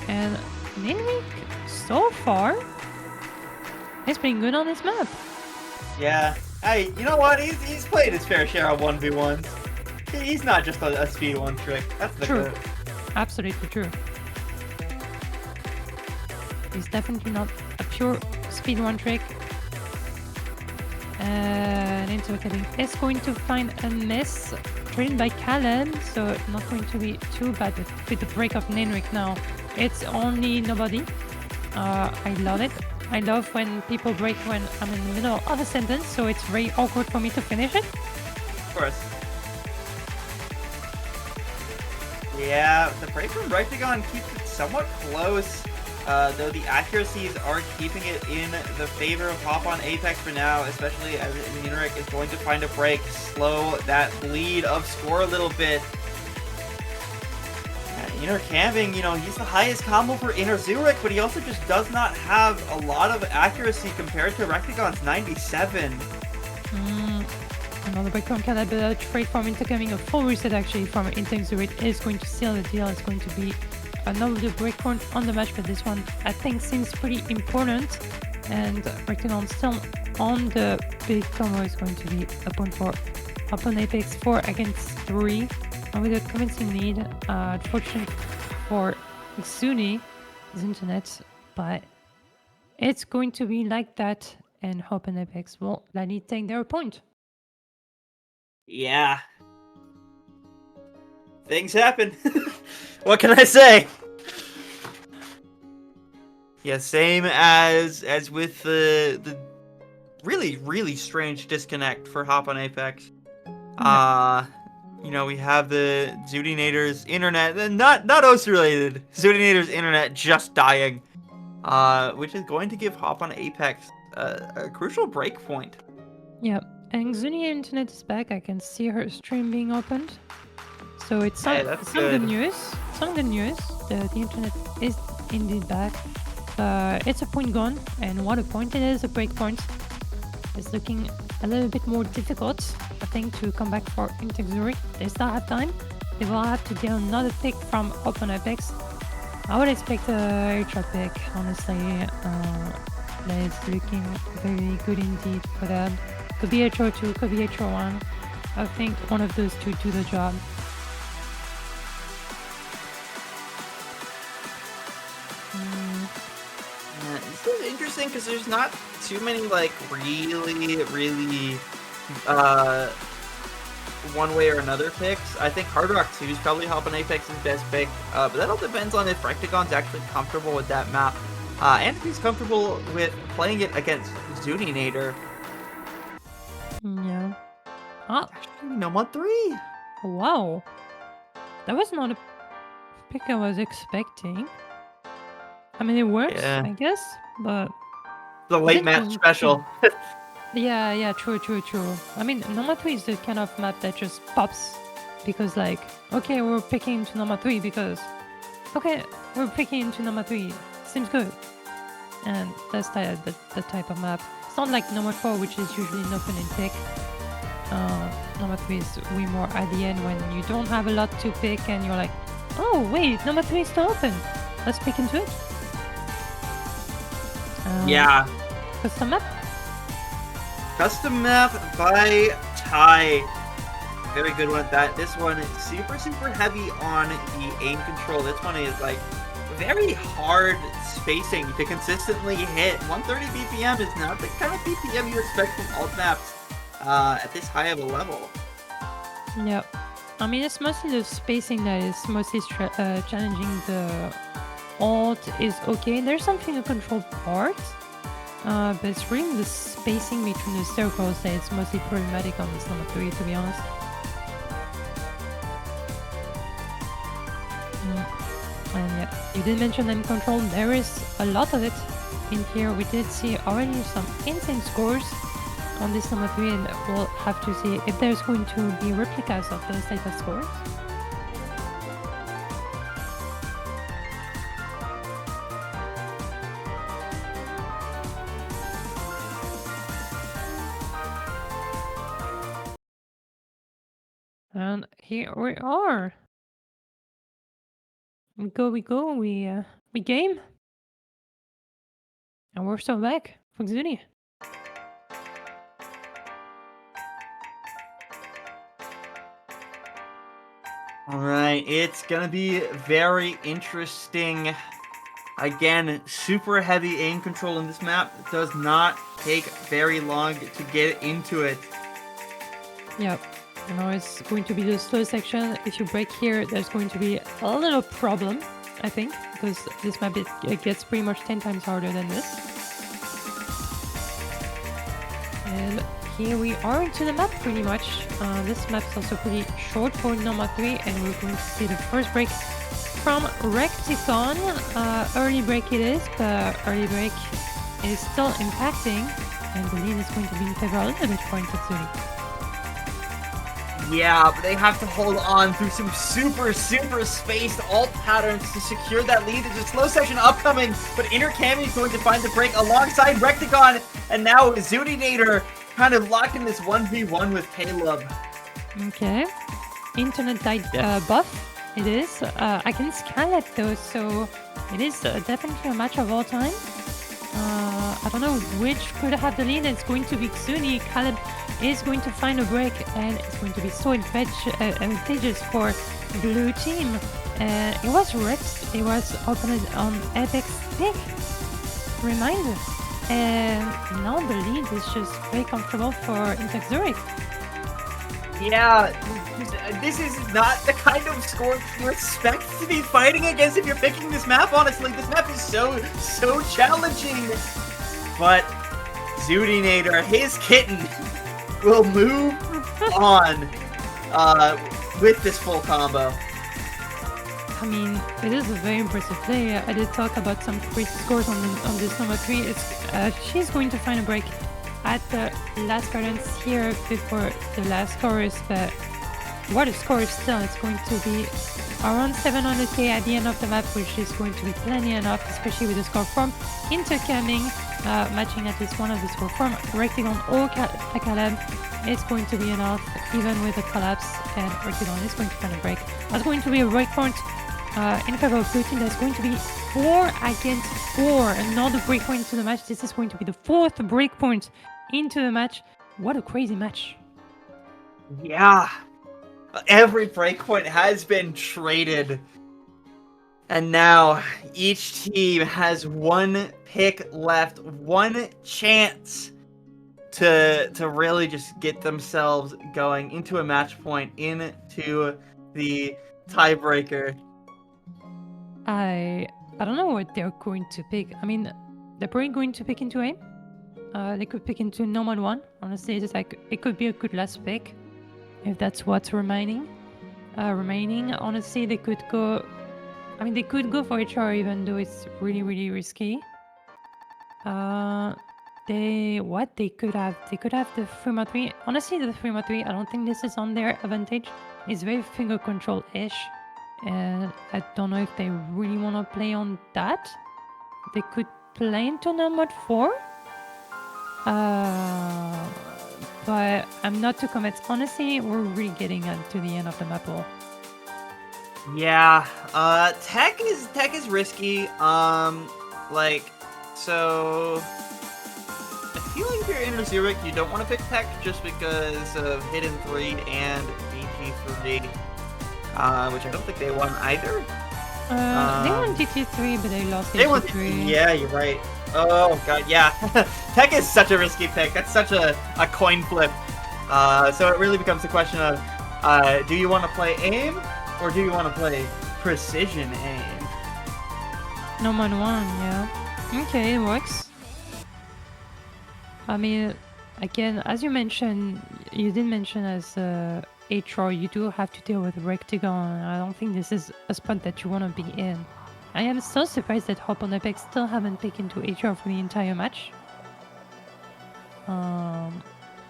And Henrik, so far, is playing good on this map. Yeah. Hey, you know what? He's played his fair share of 1v1s. He's not just a speed one trick. That's the True. good. Absolutely true. He's definitely not a pure speed one trick. And intercooring is going to find a miss. Trained by Caleb, so not going to be too bad with the break of Nenrik now. It's only nobody. I love it. I love when people break when I'm in the middle of a sentence, so it's very awkward for me to finish it. Of course. Yeah, the break from Rectagon keeps it somewhat close, though the accuracies are keeping it in the favor of Hop on Apex for now, especially as Henrik is going to find a break, slow that bleed of score a little bit. Inner camping, you know, he's the highest combo for interxoorik, but he also just does not have a lot of accuracy compared to Rectagon's 97. Another break from Caleb, but a trade from intercoming, a full reset actually from interxoorik is going to seal the deal. It's going to be another breakpoint on the match, but this one I think seems pretty important. And Rectagon still on the big combo is going to be a point for Hop on Apex 4 against 3. And with a convincing lead, unfortunate for Xuni, his internet, but it's going to be like that, and Hop and Apex will likely take their point. Yeah. Things happen. What can I say? Yeah, same as with the really strange disconnect for Hop on Apex. You know, we have the Zoodinator's internet, not OS related. Zoodinator's internet just dying, which is going to give Hop on Apex a crucial break point. Yeah, and Xuni internet is back. I can see her stream being opened. So it's some good news. Some good news. The internet is indeed back. It's a point gone, and what a point it is, a break point. It's looking a little bit more difficult, I think, to come back for interxoorik. They still have time. They will have to get another pick from Open Apex. I would expect a HR pick, honestly. That is looking very good indeed for them. Could be HR2, could be HR1. I think one of those two do the job. This is interesting because there's not too many like really one way or another picks. I think Hard Rock 2 is probably helping Apex's best pick, but that all depends on if Rectagon's actually comfortable with that map, and if he's comfortable with playing it against Zoodinator. Yeah. Actually, no mod 3. Wow. That was not a pick I was expecting. I mean, it works, I guess, but... The late match special. Yeah, true. I mean, Number 3 is the kind of map that just pops because, like, okay, we're picking to Number 3 because Okay, we're picking into number 3. Seems good. And that's the type of map. It's not like number 4, which is usually an open and pick. Number 3 is way more at the end when you don't have a lot to pick and you're like, oh wait, number 3 is still open. Let's pick into it. Yeah. Custom map? Custom map by Ty. Very good one at that. This one is super, super heavy on the aim control. This one is like very hard spacing to consistently hit. 130 BPM is not the kind of BPM you expect from alt maps at this high of a level. Yeah. I mean, it's mostly the spacing that is mostly challenging. The alt is okay. There's something to control part, but it's really the spacing between the circles that is mostly problematic on this number 3, to be honest. And yeah, you did mention aim control. There is a lot of it in here. We did see already some insane scores on this number 3, and we'll have to see if there's going to be replicas of those type of scores. And here we are. We go, we game. And we're still back for Xuni. Alright, it's gonna be very interesting. Again, super heavy aim control in this map. It does not take very long to get into it. Yep. Now it's going to be the slow section. If you break here, there's going to be a little problem, I think, because this map it gets pretty much 10 times harder than this. And here we are into the map pretty much. This map is also pretty short for number 3, and we're going to see the first break from Recticon. Early break it is, but early break is still impacting, and the lead is going to be in favor a little bit for Interxoorik. Yeah, but they have to hold on through some super, super spaced alt patterns to secure that lead. There's a slow section upcoming, but Intercami is going to find the break alongside Recticon, and now Zoodinator kind of locking this 1v1 with Caleb. Okay. Internet died buff, it is. Against Skylet though, so it is definitely a match of all time. I don't know which could have the lead. It's going to be Xuni. Caleb is going to find a break, and it's going to be so advantageous for blue team. It was Rex, it was opened on Apex pick. Reminder. And now the lead is just very comfortable for interxoorik. Yeah, this is not the kind of score you expect to be fighting against if you're picking this map, honestly. This map is so challenging. But Zoodinator, his kitten, will move on with this full combo. I mean, it is a very impressive play. I did talk about some crazy scores on this number 3. It's she's going to find a break at the last cadence here before the last chorus, but what a score is still. It's going to be around 700k at the end of the map, which is going to be plenty enough, especially with the score from Intercoming, matching at least one of the score from Recticon or Caleb. It's going to be enough, even with the collapse, and Recticon is going to find a break. That's going to be a breakpoint in favor of blue team. That's going to be 4 against 4. Another breakpoint into the match. This is going to be the 4th breakpoint into the match. What a crazy match. Yeah. Every breakpoint has been traded. And now each team has one pick left, one chance to really just get themselves going into a match point, into the tiebreaker. I don't know what they're going to pick. I mean, they're probably going to pick into aim. They could pick into normal one. Honestly, it's like it could be a good last pick if that's what's remaining. Honestly, they could go. I mean, they could go for HR, even though it's really, really risky. They could have the 3-3. Honestly, the 3-3, I don't think this is on their advantage. It's very finger control-ish. and I don't know if they really want to play on that. They could play into mode 4, but I'm not to commit. Honestly, we're really getting to the end of the map. Yeah, tech is risky. So I feel like if you're interxoorik, you don't want to pick tech just because of Hidden 3 and DT3, which I don't think they won either. They won DT3, but they lost They won DT3. Yeah, you're right. Oh god, yeah. Tech is such a risky pick. That's such a coin flip. So it really becomes a question of, do you want to play aim or do you want to play precision aim? No man one, yeah. Okay, it works. I mean, again, as you mentioned, you did mention as HR, you do have to deal with Rectagon. I don't think this is a spot that you want to be in. I am so surprised that Hop on Apex still haven't picked into HR for the entire match.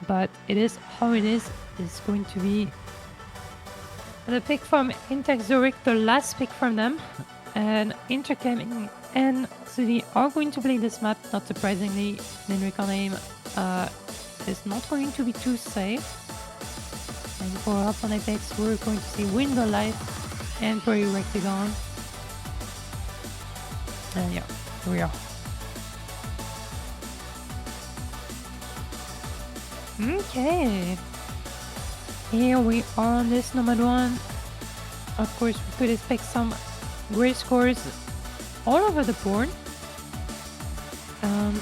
But it is how it is. It's going to be the pick from interxoorik, the last pick from them. And Interchem and Sudi are going to play this map, not surprisingly. Nenrikon aim is not going to be too safe. And for Hop on Apex, we're going to see Window Life and Prairie Rectagon. And yeah, here we are. Okay. Here we are on this number 1. Of course, we could expect some great scores all over the board. And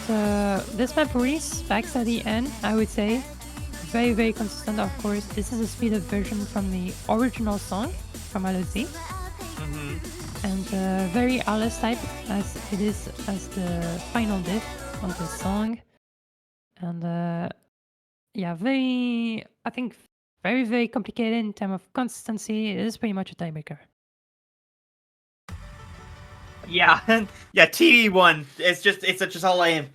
this map really spikes at the end, I would say. Very, very consistent, of course. This is a speed-up version from the original song from LOZ. And very Alice type as it is as the final diff of the song. And yeah, I think very, very complicated in terms of consistency. It is pretty much a tiebreaker. Yeah, yeah, TD1. It's just all aim.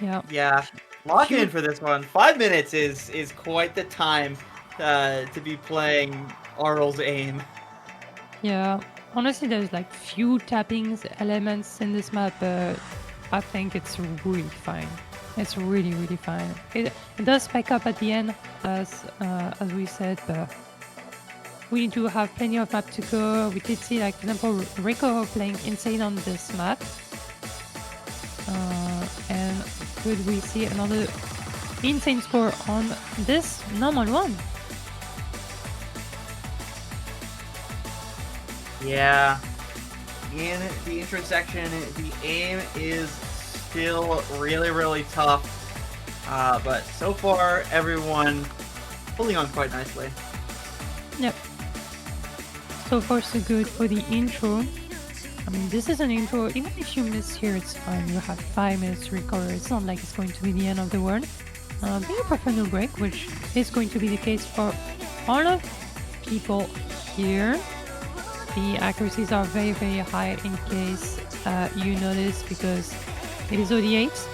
Yeah. Yeah, lock in for this one. 5 minutes is quite the time to be playing Arl's aim. Yeah, honestly, there's like few tappings elements in this map, but I think it's really fine. It's really, really fine. It does spike up at the end, as we said, but we do have plenty of map to go. We did see, like, for example, Rico playing Insane on this map. And could we see another insane score on this normal one? Yeah, in the intersection, the aim is still really, really tough. But so far, everyone holding on quite nicely. Yep. So far, so good for the intro. I mean, this is an intro. Even if you miss here, it's fine. You have 5 minutes to recover. It's not like it's going to be the end of the world. Then you prefer no break, which is going to be the case for all of people here. The accuracies are very, very high in case you notice, because it is OD8.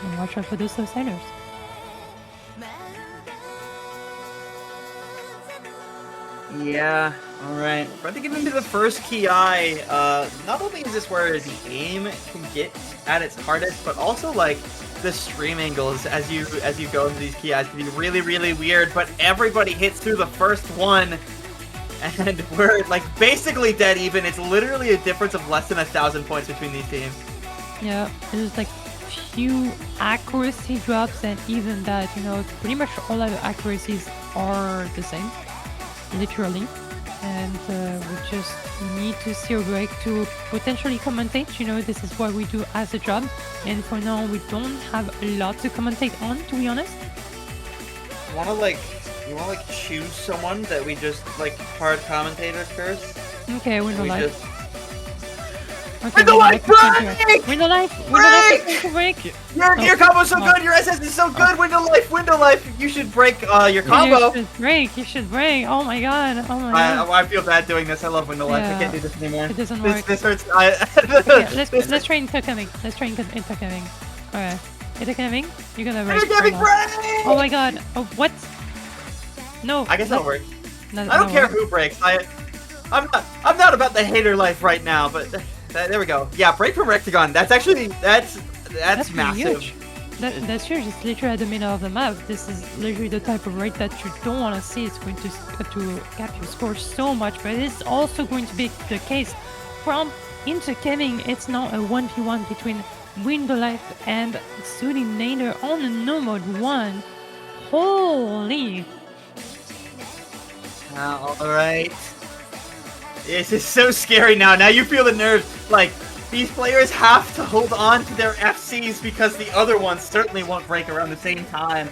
And watch out for those subsiders. Yeah, alright. About to get into the first key eye. Not only is this where the aim can get at its hardest, but also like the stream angles as you go into these key eyes can be really, really weird, but everybody hits through the first one. And we're like basically dead even. It's literally a difference of less than 1,000 points between these teams. Yeah, there's like few accuracy drops, and even that, you know, pretty much all of the accuracies are the same, literally. And we just need to see a break to potentially commentate. You know, this is what we do as a job. And for now, we don't have a lot to commentate on, to be honest. You wanna choose someone that we just like hard commentators first? Okay, Window Life. Okay, Window Life break! Window Life! Break! Your combo's so good, your SS is so good, Window Life! You should break your combo! You should break! Oh my god, I feel bad doing this, I love Window Life, I can't do this anymore. It doesn't work. This hurts. Let's try intercoming. Alright. Intercoming? You're gonna break. Intercoming break! Oh my god. Oh, what? No. I guess that'll work. No, I don't no care work. who breaks. I'm not about the hater life right now, but there we go. Yeah, break from Rectagon. That's actually that's Pretty massive. huge. That's huge. It's literally at the middle of the map. This is literally the type of rate that you don't want to see. It's going to cap your score so much, but it's also going to be the case from intercaving. It's now a 1v1 between Windolife and Nader on the no mode 1. Holy! Alright. This is so scary now. Now you feel the nerves. Like, these players have to hold on to their FCs because the other ones certainly won't break around the same time.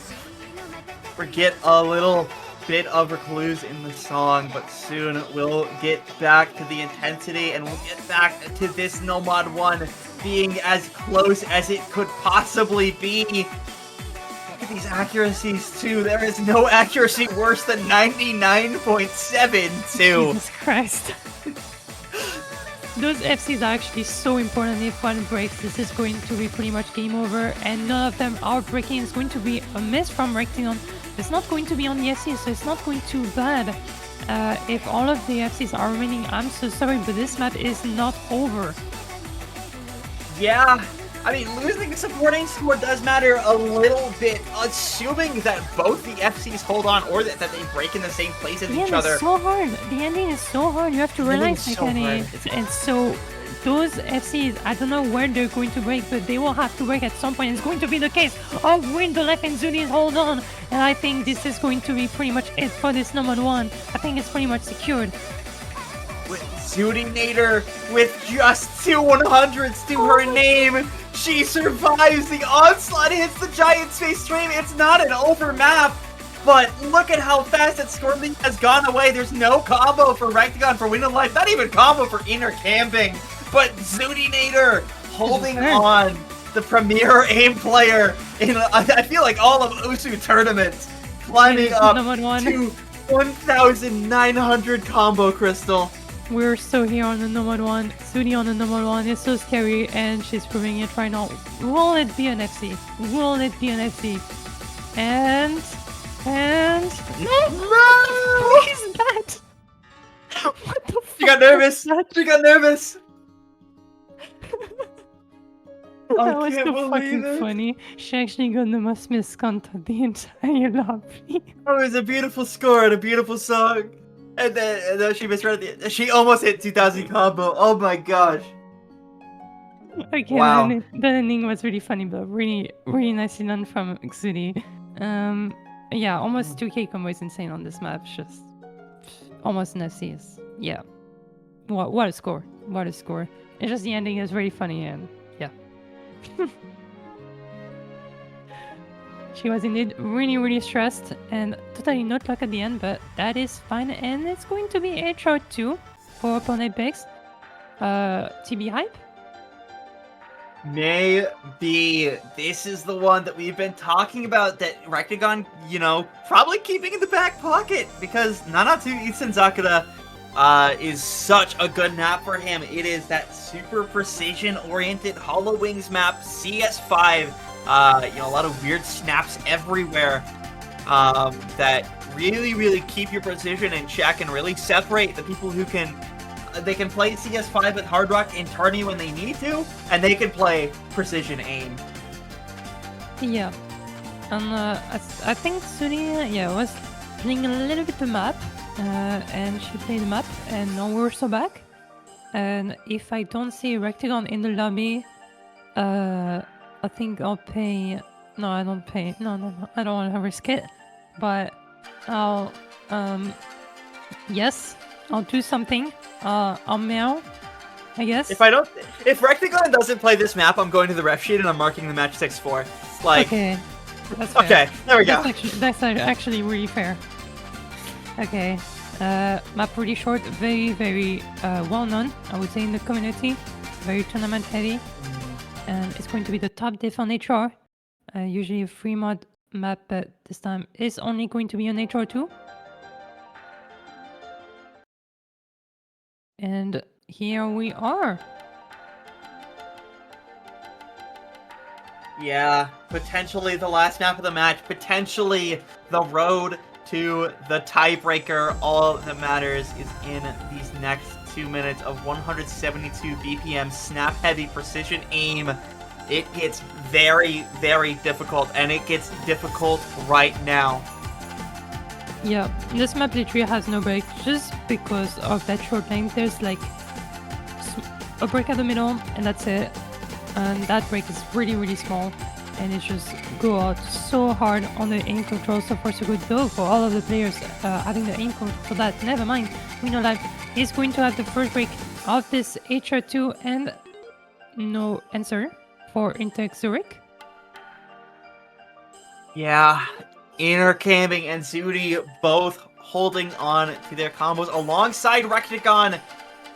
Forget a little bit of recluse in the song, but soon we'll get back to the intensity and we'll get back to this No Mod 1 being as close as it could possibly be. Look at these accuracies too. There is no accuracy worse than 99.72. Jesus Christ. Those FCs are actually so important. If one breaks, this is going to be pretty much game over, and none of them are breaking. It's going to be a miss from Rectagon. It's not going to be on the FCs, so it's not going too bad. If all of the FCs are remaining, I'm so sorry, but this map is not over. Yeah, I mean, losing the supporting score does matter a little bit, assuming that both the FCs hold on or that they break in the same place as each other. It's so hard. The ending is so hard. You have to realize, and so those FCs, I don't know where they're going to break, but they will have to break at some point. It's going to be the case of Windolife and Zuni's hold on, and I think this is going to be pretty much it for this number 1. I think it's pretty much secured. With Nader with just 2 100s to her name, she survives. The onslaught hits the giant space stream. It's not an over map, but look at how fast that score lead has gone away. There's no combo for Rectagon for Windolife, not even combo for inner camping, but Nader holding on, the premier aim player in, I feel like, all of Usu tournaments, climbing up to 1,900 combo crystal. We're so here on the number 1. Zuni on the number 1 is so scary, and she's proving it right now. Will it be an FC? Will it be an FC? And no! What is that? What the fuck? She got nervous. She got nervous. That was so fucking funny. She actually got the most miscount of the entire lobby. Oh, it was a beautiful score and a beautiful song. And then she misread at the end. She almost hit 2,000 combo. Oh my gosh. Okay, wow. The ending was really funny, but really, really nicely done from Xudi. Yeah, almost 2k combo is insane on this map. Just almost an FC. Yeah. What a score. What a score. It's just the ending is really funny, and yeah. She was indeed really, really stressed and totally not luck at the end, but that is fine. And it's going to be HR2 for opponent picks. TB hype? Maybe this is the one that we've been talking about that Rectagon, you know, probably keeping in the back pocket because Nanatsu Itsunzakura is such a good map for him. It is that super precision-oriented Hollow Wings map, CS5. You know, a lot of weird snaps everywhere that really, really keep your precision in check and really separate the people who can play CS5 at Hard Rock in tourney when they need to, and they can play precision aim. Yeah, and I think Suni, was playing a little bit the map, and she played the map, and now we're so back. And if I don't see Rectagon in the lobby, I think I'll pay. No, I don't pay. No, I don't want to risk it. But I'll, yes, I'll do something. I'll meow, I guess. If Rectagon doesn't play this map, I'm going to the ref sheet and I'm marking the match 6-4. Like. Okay. That's fair. Okay, there we go. That's actually really fair. Okay. Map pretty short, very, very well known, I would say, in the community. Very tournament heavy. And it's going to be the top diff on HR. Usually a free mod map, but this time is only going to be on HR2. And here we are. Yeah, potentially the last map of the match, potentially the road to the tiebreaker. All that matters is in these next 2 minutes of 172 BPM snap-heavy precision aim. It gets very, very difficult, and it gets difficult right now. Yeah, this map literally has no break just because of that short length. There's like a break at the middle, and that's it. And that break is really, really small. And it just go out so hard on the aim control. So far, so good though for all of the players having the aim control for that. Never mind, Winner Life is going to have the first break of this HR2 and no answer for interxoorik. Yeah, intercamming and Zudi both holding on to their combos alongside Rectagon.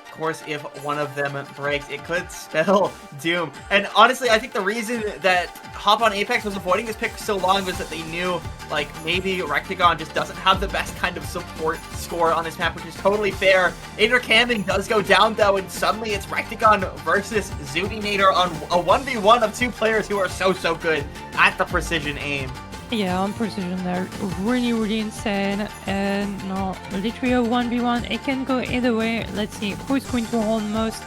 Of course, if one of them breaks, it could spell doom. And honestly, I think the reason that Hop on Apex was avoiding this pick so long was that they knew, like, maybe Rectagon just doesn't have the best kind of support score on this map, which is totally fair. Intercamming does go down, though, and suddenly it's Rectagon versus Zudinator on a 1v1 of two players who are so good at the precision aim. Yeah, on precision they're really, really insane, and no, literally a 1v1, it can go either way. Let's see who's going to hold most,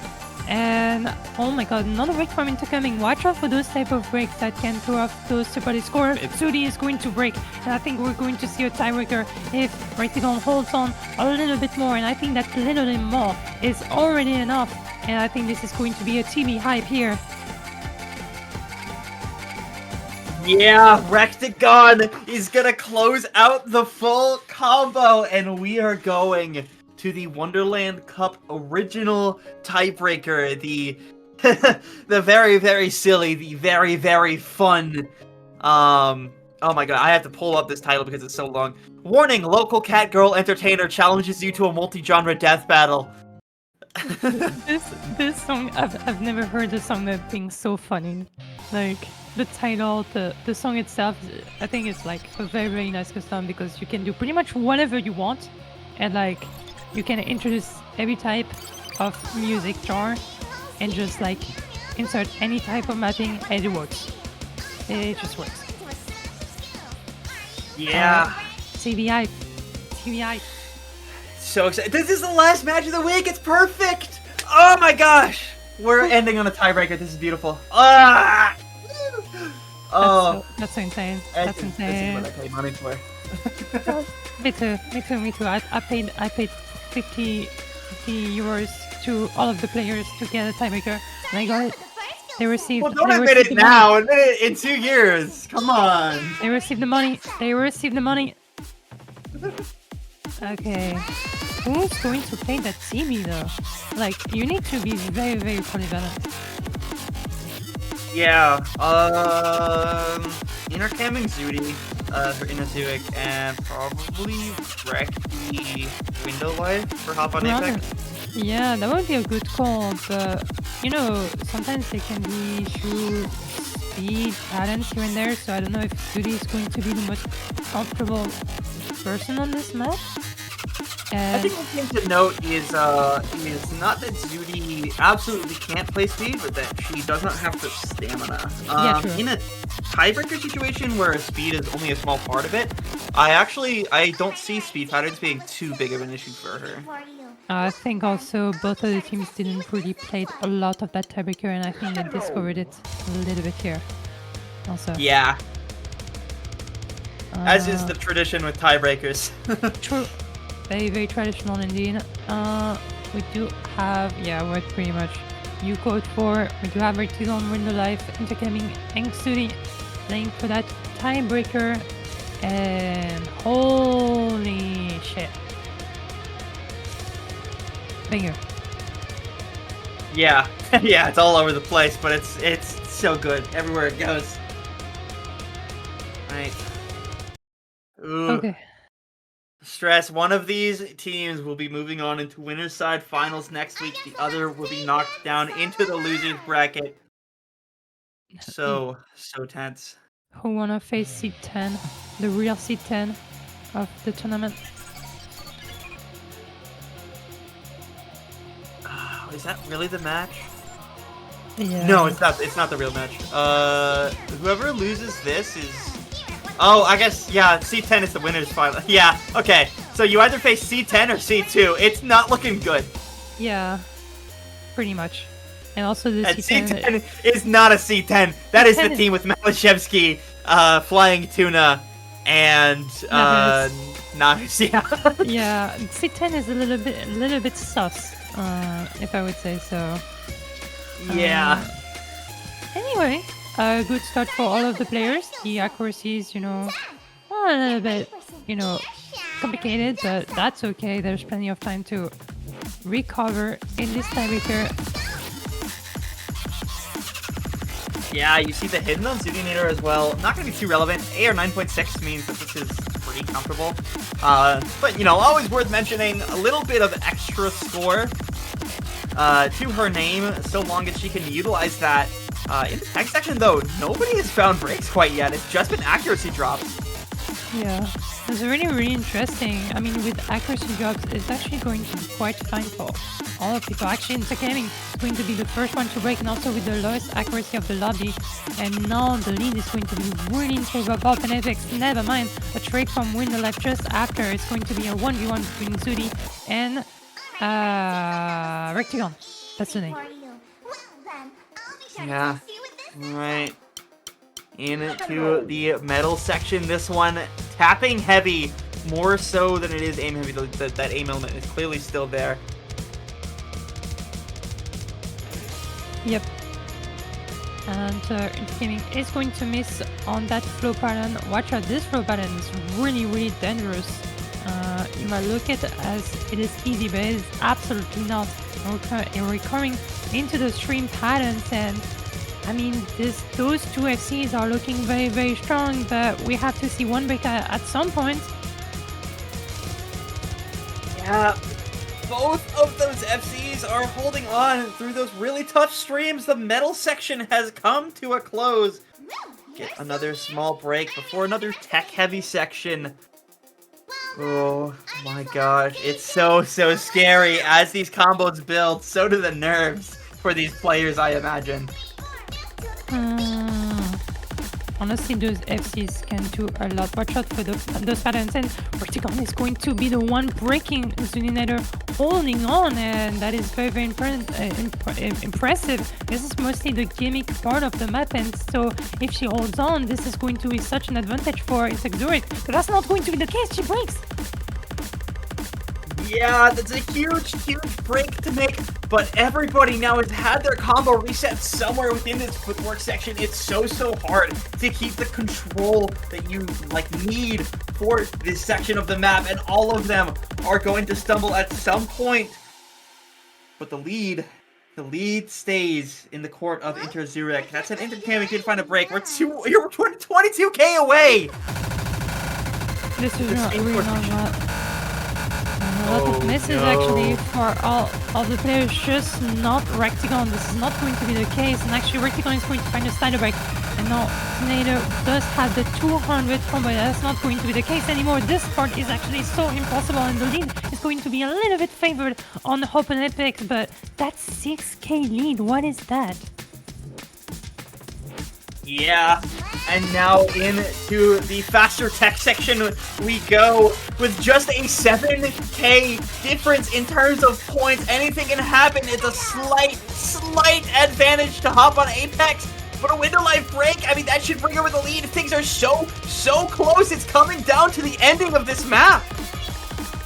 and oh my god, another break from intercoming. Watch out for those type of breaks that can throw off those super score. Zudi is going to break, and I think we're going to see a tiebreaker if Rectagon holds on a little bit more, and I think that little bit more is already enough, and I think this is going to be a TV hype here. Yeah, Rectagon is gonna close out the full combo, and we are going to the Wonderland Cup original tiebreaker. The the very, very silly, the very, very fun. Oh my god, I have to pull up this title because it's so long. Warning: local cat girl entertainer challenges you to a multi-genre death battle. This song, I've never heard a song that being so funny. Like the title, the song itself, I think it's like a very, very nice custom because you can do pretty much whatever you want, and like you can introduce every type of music genre and just like insert any type of mapping and it works. It just works. Yeah. TVI. So excited. This is the last match of the week. It's perfect. Oh my gosh. We're ending on a tiebreaker. This is beautiful. Ah! Oh. That's so insane. That's insane. This is what I paid money for. Me too. I paid 50 euros to all of the players to get a tiebreaker, and I got it. They received. Well, don't admit it now. Admit it in 2 years. Come on. They received the money. Okay. Who's going to play that TV though? Like, you need to be very, very polyvalent. Yeah. Intercamming Zudi for interxoorik, and probably wreck the window life for Hop on Apex. Yeah, that would be a good call, but you know, sometimes they can be through speed patterns here and there, so I don't know if Zudi is going to be the most comfortable person on this map. I think the thing to note is not that Zudi absolutely can't play speed, but that she does not have the stamina. In a tiebreaker situation where speed is only a small part of it, I don't see speed patterns being too big of an issue for her. I think also both of the teams didn't really play a lot of that tiebreaker, and I think they discovered it a little bit here. Also. Yeah. As is the tradition with tiebreakers. True. Very, very traditional indeed. We do have, yeah, what pretty much you code for. We do have Rectagon, Window Life, intercamming, and Zudi playing for that tiebreaker. And holy shit. Banger. Yeah, yeah, it's all over the place, but it's so good everywhere it goes. Right. Ooh. Okay. Stress. One of these teams will be moving on into winner's side finals next week. The other will be knocked down into the losers bracket. So tense. Who wanna face seed 10? The real seed 10 of the tournament. Is that really the match? Yeah. No, it's not. It's not the real match. Whoever loses this is Oh, I guess, yeah, C10 is the winner's final. Yeah, okay. So you either face C10 or C2. It's not looking good. Yeah, pretty much. And also the And C10. C10 is not a C10. That is the C10 team with Malashevsky, Flying Tuna, and Nice. Yeah. Yeah, C10 is a little bit sus, if I would say so. Yeah. Anyway, a good start for all of the players. The accuracy is, a little bit, complicated, but that's okay. There's plenty of time to recover in this tiebreaker. Yeah, you see the hidden on Zudinator as well. Not going to be too relevant. AR 9.6 means that this is pretty comfortable. But, always worth mentioning a little bit of extra score to her name, so long as she can utilize that. In the tech section, though, nobody has found breaks quite yet. It's just been accuracy drops. Yeah, it's really, really interesting. I mean, with accuracy drops, it's actually going to be quite fine for all of people. Actually, in gaming, it's going to be the first one to break, and also with the lowest accuracy of the lobby. And now the lead is going to be really in favor of OpenFX. Never mind a trade from Wonderland just after. It's going to be a 1v1 between Zudi and Rectagon. That's the name. Yeah. Right. Into the metal section. This one tapping heavy, more so than it is aim heavy. That aim element is clearly still there. Yep. And Gaming is going to miss on that flow pattern. Watch out, this flow pattern is really, really dangerous. You might look at it as it is easy, but it is absolutely not. Recurring into the stream patterns, and I mean, those two FCs are looking very, very strong, but we have to see one break at some point. Yeah, both of those FCs are holding on through those really tough streams. The metal section has come to a close. Get another small break before another tech-heavy section. Oh my gosh, it's so scary. As these combos build, so do the nerves for these players, I imagine. Honestly, those FCs can do a lot. Watch out for those patterns, and Vertigon is going to be the one breaking Zuninator, holding on, and that is very, very impressive. This is mostly the gimmick part of the map, and so if she holds on, this is going to be such an advantage for interxoorik, but that's not going to be the case. She breaks. Yeah, that's a huge break to make, but everybody now has had their combo reset somewhere within this footwork section. It's so hard to keep the control that you need for this section of the map, and all of them are going to stumble at some point. But the lead stays in the court of interxoorik. That's an intercam. We did find a break. We're 22k away. This is not really not a lot of misses actually for all the players, just not Rectagon. This is not going to be the case, and actually Rectagon is going to find a slider break, and now Nader does have the 200 combo. That's not going to be the case anymore. This part is actually so impossible, and the lead is going to be a little bit favored on OpenFX, but that's 6k lead. What is that? Yeah, and now into the faster tech section we go with just a 7k difference in terms of points. Anything can happen. It's a slight advantage to hop on Apex, but a window life break, I mean, that should bring over the lead. Things are so close. It's coming down to the ending of this map.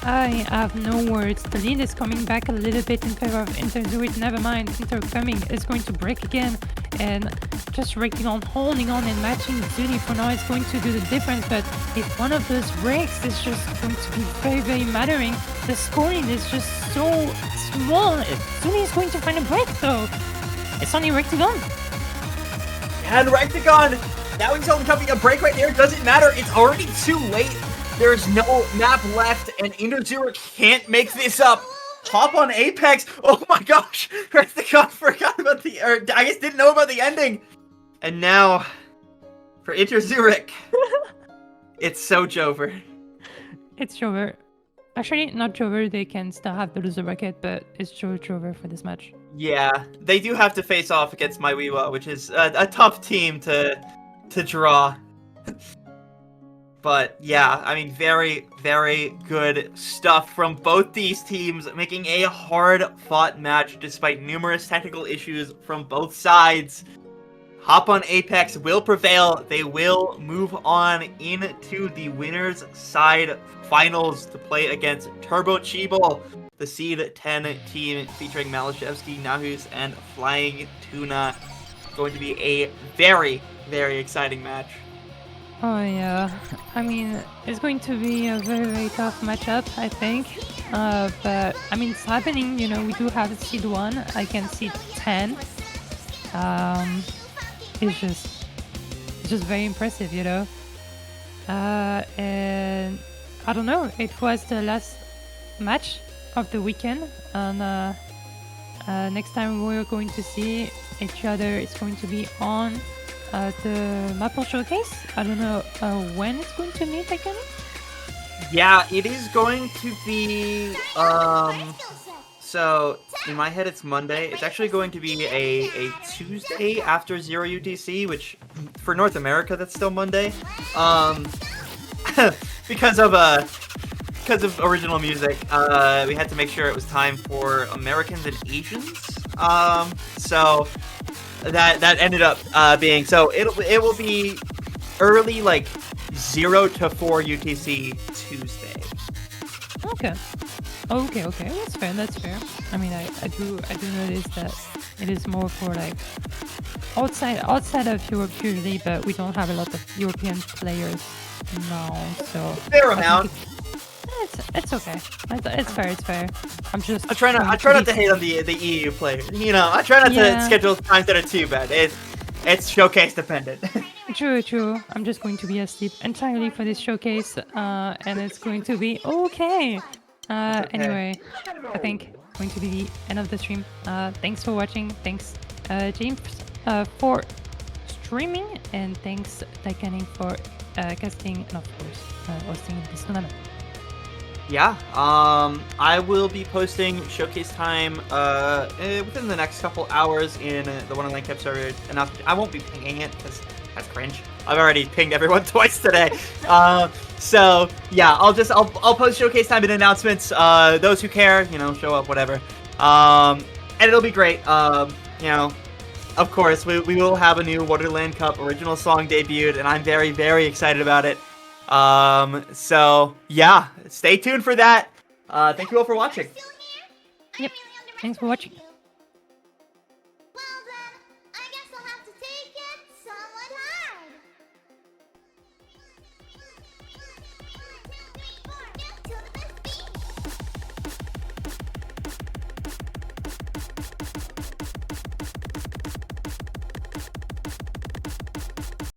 I have no words. The lead is coming back a little bit in favor of interxoorik. Never mind, Intercoming is going to break again, and just Rectagon holding on and matching Zuni for now is going to do the difference. But if one of those breaks is just going to be very, very mattering, the scoring is just so small. Zuni is going to find a break though. It's only Rectagon. And Rectagon, now he's only coming a break right there. Doesn't matter. It's already too late. There's no map left, and interxoorik can't make this up. Hop on Apex. Oh my gosh. Rectagon forgot about I guess didn't know about the ending. And now, for interxoorik, it's so Jover. It's Jover. Actually, not Jover. They can still have the loser bracket, but it's Jover for this match. Yeah, they do have to face off against MyWiwa, which is a tough team to draw. But yeah, I mean, very, very good stuff from both these teams, making a hard-fought match despite numerous technical issues from both sides. Hop on Apex will prevail. They will move on into the winner's side finals to play against Turbo Cheeble, the Seed 10 team featuring Malashevsky, Nahus, and Flying Tuna. Going to be a very, very exciting match. Oh yeah, I mean, it's going to be a very, very tough matchup, I think. But I mean, it's happening. You know, we do have seed 1 against seed 10. It's just very impressive, you know. And I don't know, it was the last match of the weekend, and next time we're going to see each other, it's going to be on the Maple Showcase. I don't know when it's going to meet again. Yeah, it is going to be, so in my head it's Monday. It's actually going to be a Tuesday after 0 UTC, which for North America that's still Monday. Because of original music, we had to make sure it was time for Americans and Asians. So that ended up being, so it will be early, like 0 to 4 UTC Tuesday. Okay. Okay, that's fair. I mean, I do notice that it is more for like outside of Europe usually, but we don't have a lot of European players now, so Fair amount. It's okay. It's fair. I try not to hate on the EU players. You know, I try not to schedule times that are too bad. It's showcase dependent. True. I'm just going to be asleep entirely for this showcase, and it's going to be okay. Anyway, I think it's going to be the end of the stream. Thanks for watching. Thanks, James, for streaming, and thanks, Taikaning, for casting, and of course, hosting this tournament. Yeah, I will be posting showcase time within the next couple hours in the Wonderland Cup server. I won't be pinging it because that's cringe. I've already pinged everyone twice today. So yeah, I'll post showcase time and announcements. Those who care, you know, show up, whatever. And it'll be great. You know, of course, we will have a new Wonderland Cup original song debuted, and I'm very, very excited about it. So yeah, stay tuned for that. Thank you all for watching. Yep, thanks for watching.